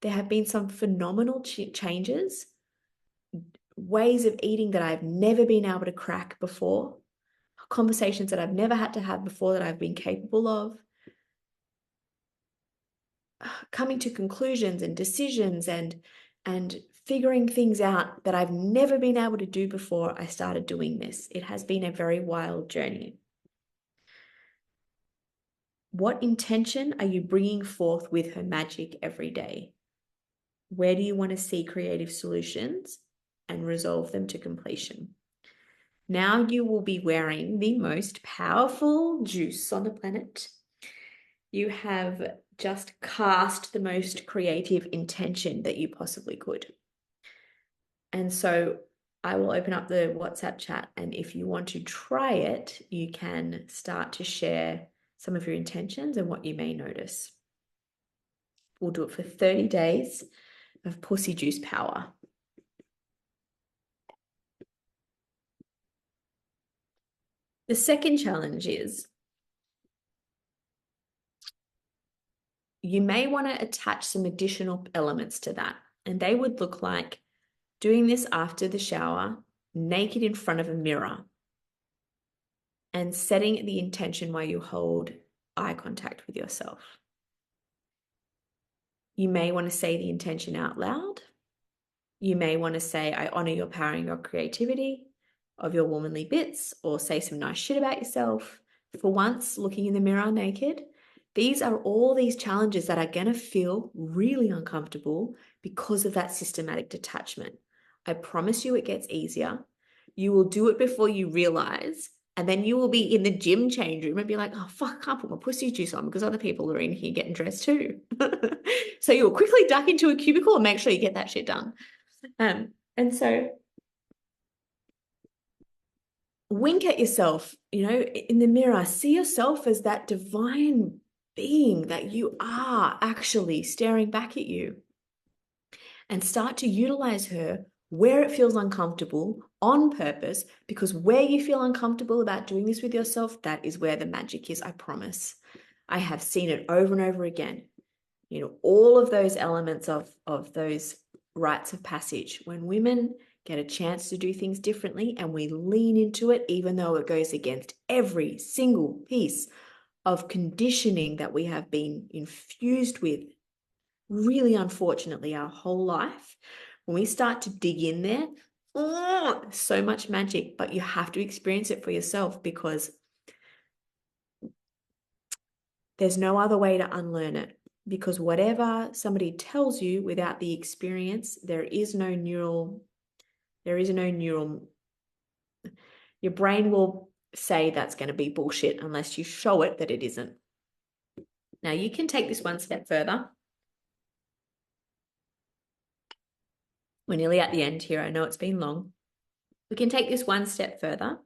A: There have been some phenomenal changes, ways of eating that I've never been able to crack before, conversations that I've never had to have before that I've been capable of, coming to conclusions and decisions and figuring things out that I've never been able to do before I started doing this. It has been a very wild journey. What intention are you bringing forth with her magic every day? Where do you want to see creative solutions and resolve them to completion? Now you will be wearing the most powerful juice on the planet. You have just cast the most creative intention that you possibly could. And so I will open up the WhatsApp chat. And if you want to try it, you can start to share some of your intentions and what you may notice. We'll do it for 30 days of pussy juice power. The second challenge is you may want to attach some additional elements to that. And they would look like doing this after the shower, naked in front of a mirror, and setting the intention while you hold eye contact with yourself. You may want to say the intention out loud. You may want to say, I honor your power and your creativity of your womanly bits, or say some nice shit about yourself. For once, looking in the mirror naked. These are all these challenges that are going to feel really uncomfortable because of that systematic detachment. I promise you it gets easier. You will do it before you realize, and then you will be in the gym change room and be like, oh, fuck, I can't put my pussy juice on because other people are in here getting dressed too. So you will quickly duck into a cubicle and make sure you get that shit done. And so wink at yourself, in the mirror, see yourself as that divine being that you are actually staring back at you, and start to utilize her where it feels uncomfortable on purpose, because where you feel uncomfortable about doing this with yourself, that is where the magic is, I promise. I have seen it over and over again. All of those elements of those rites of passage, when women get a chance to do things differently and we lean into it, even though it goes against every single piece of conditioning that we have been infused with, really unfortunately, our whole life, when we start to dig in there, Oh, so much magic, but you have to experience it for yourself because there's no other way to unlearn it. Because whatever somebody tells you without the experience, there is no neural, your brain will say that's going to be bullshit unless you show it that it isn't. Now you can take this one step further. We're nearly at the end here. I know it's been long. We can take this one step further.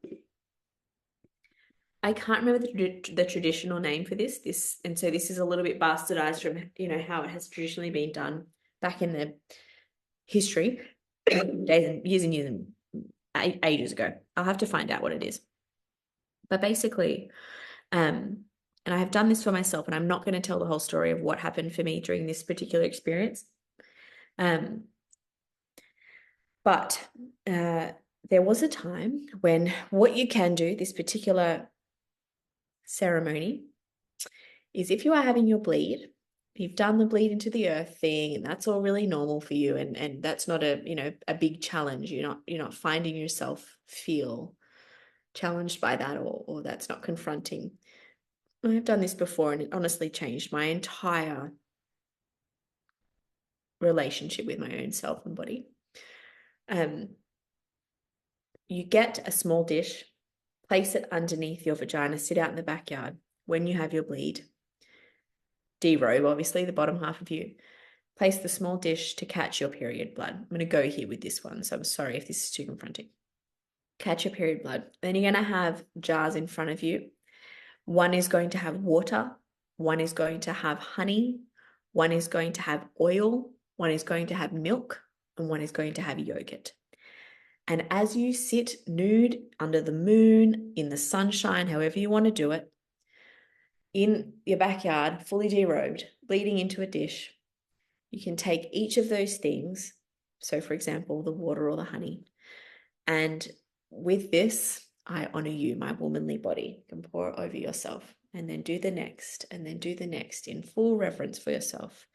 A: I can't remember the traditional name for this, and so this is a little bit bastardized from how it has traditionally been done back in the history, days and years and ages ago. I'll have to find out what it is. But basically, and I have done this for myself, and I'm not going to tell the whole story of what happened for me during this particular experience. But there was a time when what you can do, this particular ceremony, is if you are having your bleed, you've done the bleed into the earth thing, and that's all really normal for you, and that's not a big challenge. You're not finding yourself feel challenged by that, or that's not confronting. I've done this before, and it honestly changed my entire relationship with my own self and body. You get a small dish, place it underneath your vagina, sit out in the backyard when you have your bleed. Derobe, obviously, the bottom half of you. Place the small dish to catch your period blood. I'm going to go here with this one, so I'm sorry if this is too confronting. Catch your period blood. Then you're going to have jars in front of you. One is going to have water. One is going to have honey. One is going to have oil. One is going to have milk. And one is going to have yogurt. And as you sit nude under the moon, in the sunshine, however you want to do it, in your backyard, fully derobed, bleeding into a dish, you can take each of those things, so for example, the water or the honey, and with this, I honor you, my womanly body. You can pour it over yourself, and then do the next, and then do the next in full reverence for yourself.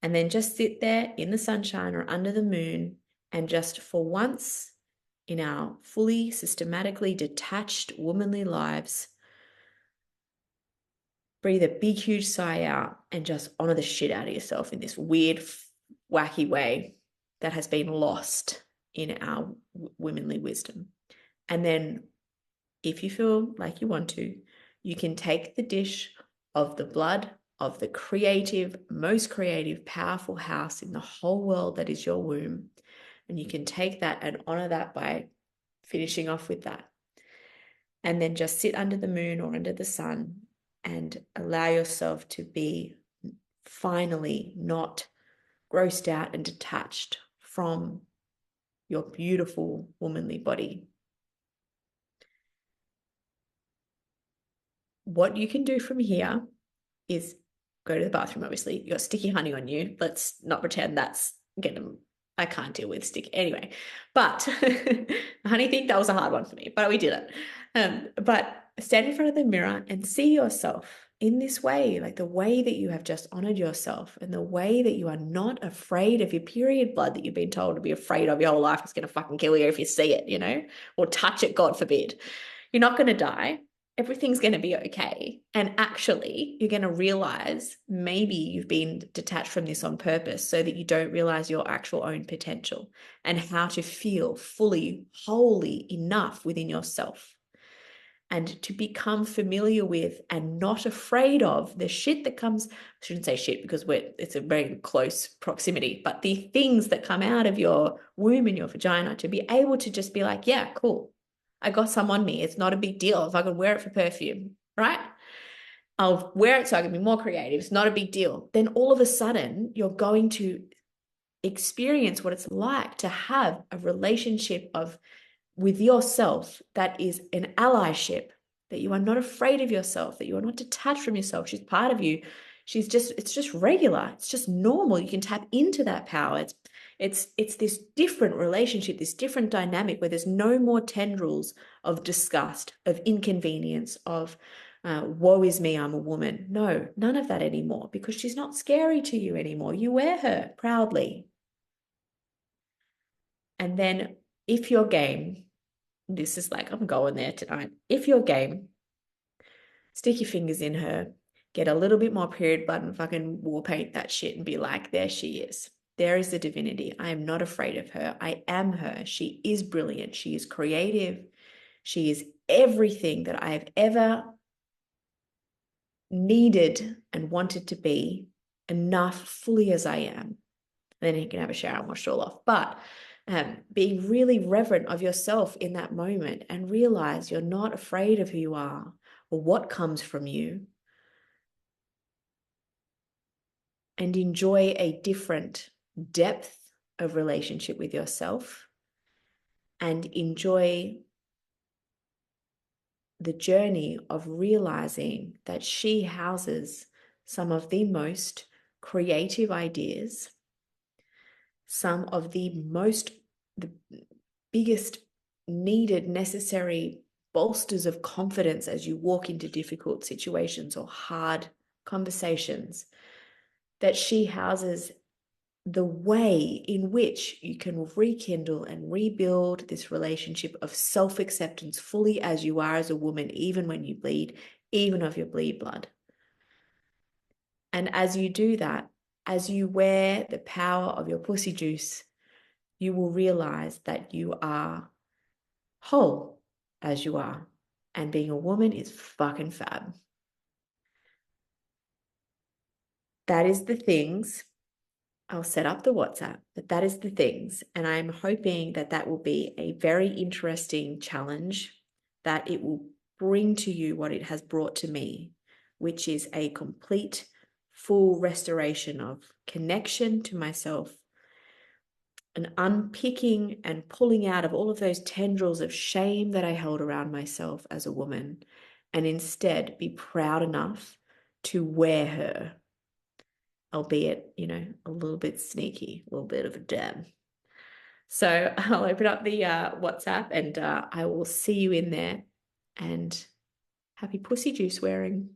A: And then just sit there in the sunshine or under the moon, and just for once in our fully systematically detached womanly lives, breathe a big, huge sigh out and just honor the shit out of yourself in this weird, wacky way that has been lost in our womanly wisdom. And then if you feel like you want to, you can take the dish of the blood of the creative, most creative, powerful house in the whole world that is your womb. And you can take that and honor that by finishing off with that. And then just sit under the moon or under the sun and allow yourself to be finally not grossed out and detached from your beautiful womanly body. What you can do from here is go to the bathroom, obviously. You got sticky honey on you. Let's not pretend that's getting, I can't deal with sticky. Anyway, but the honey thing, that was a hard one for me, but we did it. But stand in front of the mirror and see yourself in this way, like the way that you have just honored yourself and the way that you are not afraid of your period blood that you've been told to be afraid of your whole life. It's going to fucking kill you if you see it, or touch it, God forbid. You're not going to die. Everything's going to be okay. And actually, you're going to realize maybe you've been detached from this on purpose so that you don't realize your actual own potential and how to feel fully, wholly enough within yourself. And to become familiar with and not afraid of the shit that comes, I shouldn't say shit because it's a very close proximity, but the things that come out of your womb and your vagina, to be able to just be like, yeah, cool. I got some on me. It's not a big deal if I could wear it for perfume, right? I'll wear it so I can be more creative. It's not a big deal. Then all of a sudden, you're going to experience what it's like to have a relationship with yourself that is an allyship, that you are not afraid of yourself, that you are not detached from yourself. She's part of you. It's just regular. It's just normal. You can tap into that power. It's this different relationship, this different dynamic where there's no more tendrils of disgust, of inconvenience, of woe is me, I'm a woman. No, none of that anymore, because she's not scary to you anymore. You wear her proudly. And then if you're game, this is like, I'm going there tonight. If you're game, stick your fingers in her, get a little bit more period blood and fucking war paint that shit and be like, there she is. There is the divinity. I am not afraid of her. I am her. She is brilliant. She is creative. She is everything that I have ever needed and wanted to be, enough fully as I am. And then you can have a shower and wash it all off. But be really reverent of yourself in that moment and realize you're not afraid of who you are or what comes from you, and enjoy a different depth of relationship with yourself, and enjoy the journey of realizing that she houses some of the most creative ideas, some of the biggest needed, necessary bolsters of confidence as you walk into difficult situations or hard conversations, that she houses the way in which you can rekindle and rebuild this relationship of self-acceptance fully as you are as a woman, even when you bleed, even of your bleed blood. And as you do that, as you wear the power of your pussy juice, you will realize that you are whole as you are. And being a woman is fucking fab. That is the things. I'll set up the WhatsApp, but that is the things. And I'm hoping that that will be a very interesting challenge, that it will bring to you what it has brought to me, which is a complete, full restoration of connection to myself, an unpicking and pulling out of all of those tendrils of shame that I held around myself as a woman, and instead be proud enough to wear her, albeit, a little bit sneaky, a little bit of a dab. So I'll open up the WhatsApp and I will see you in there, and happy pussy juice wearing.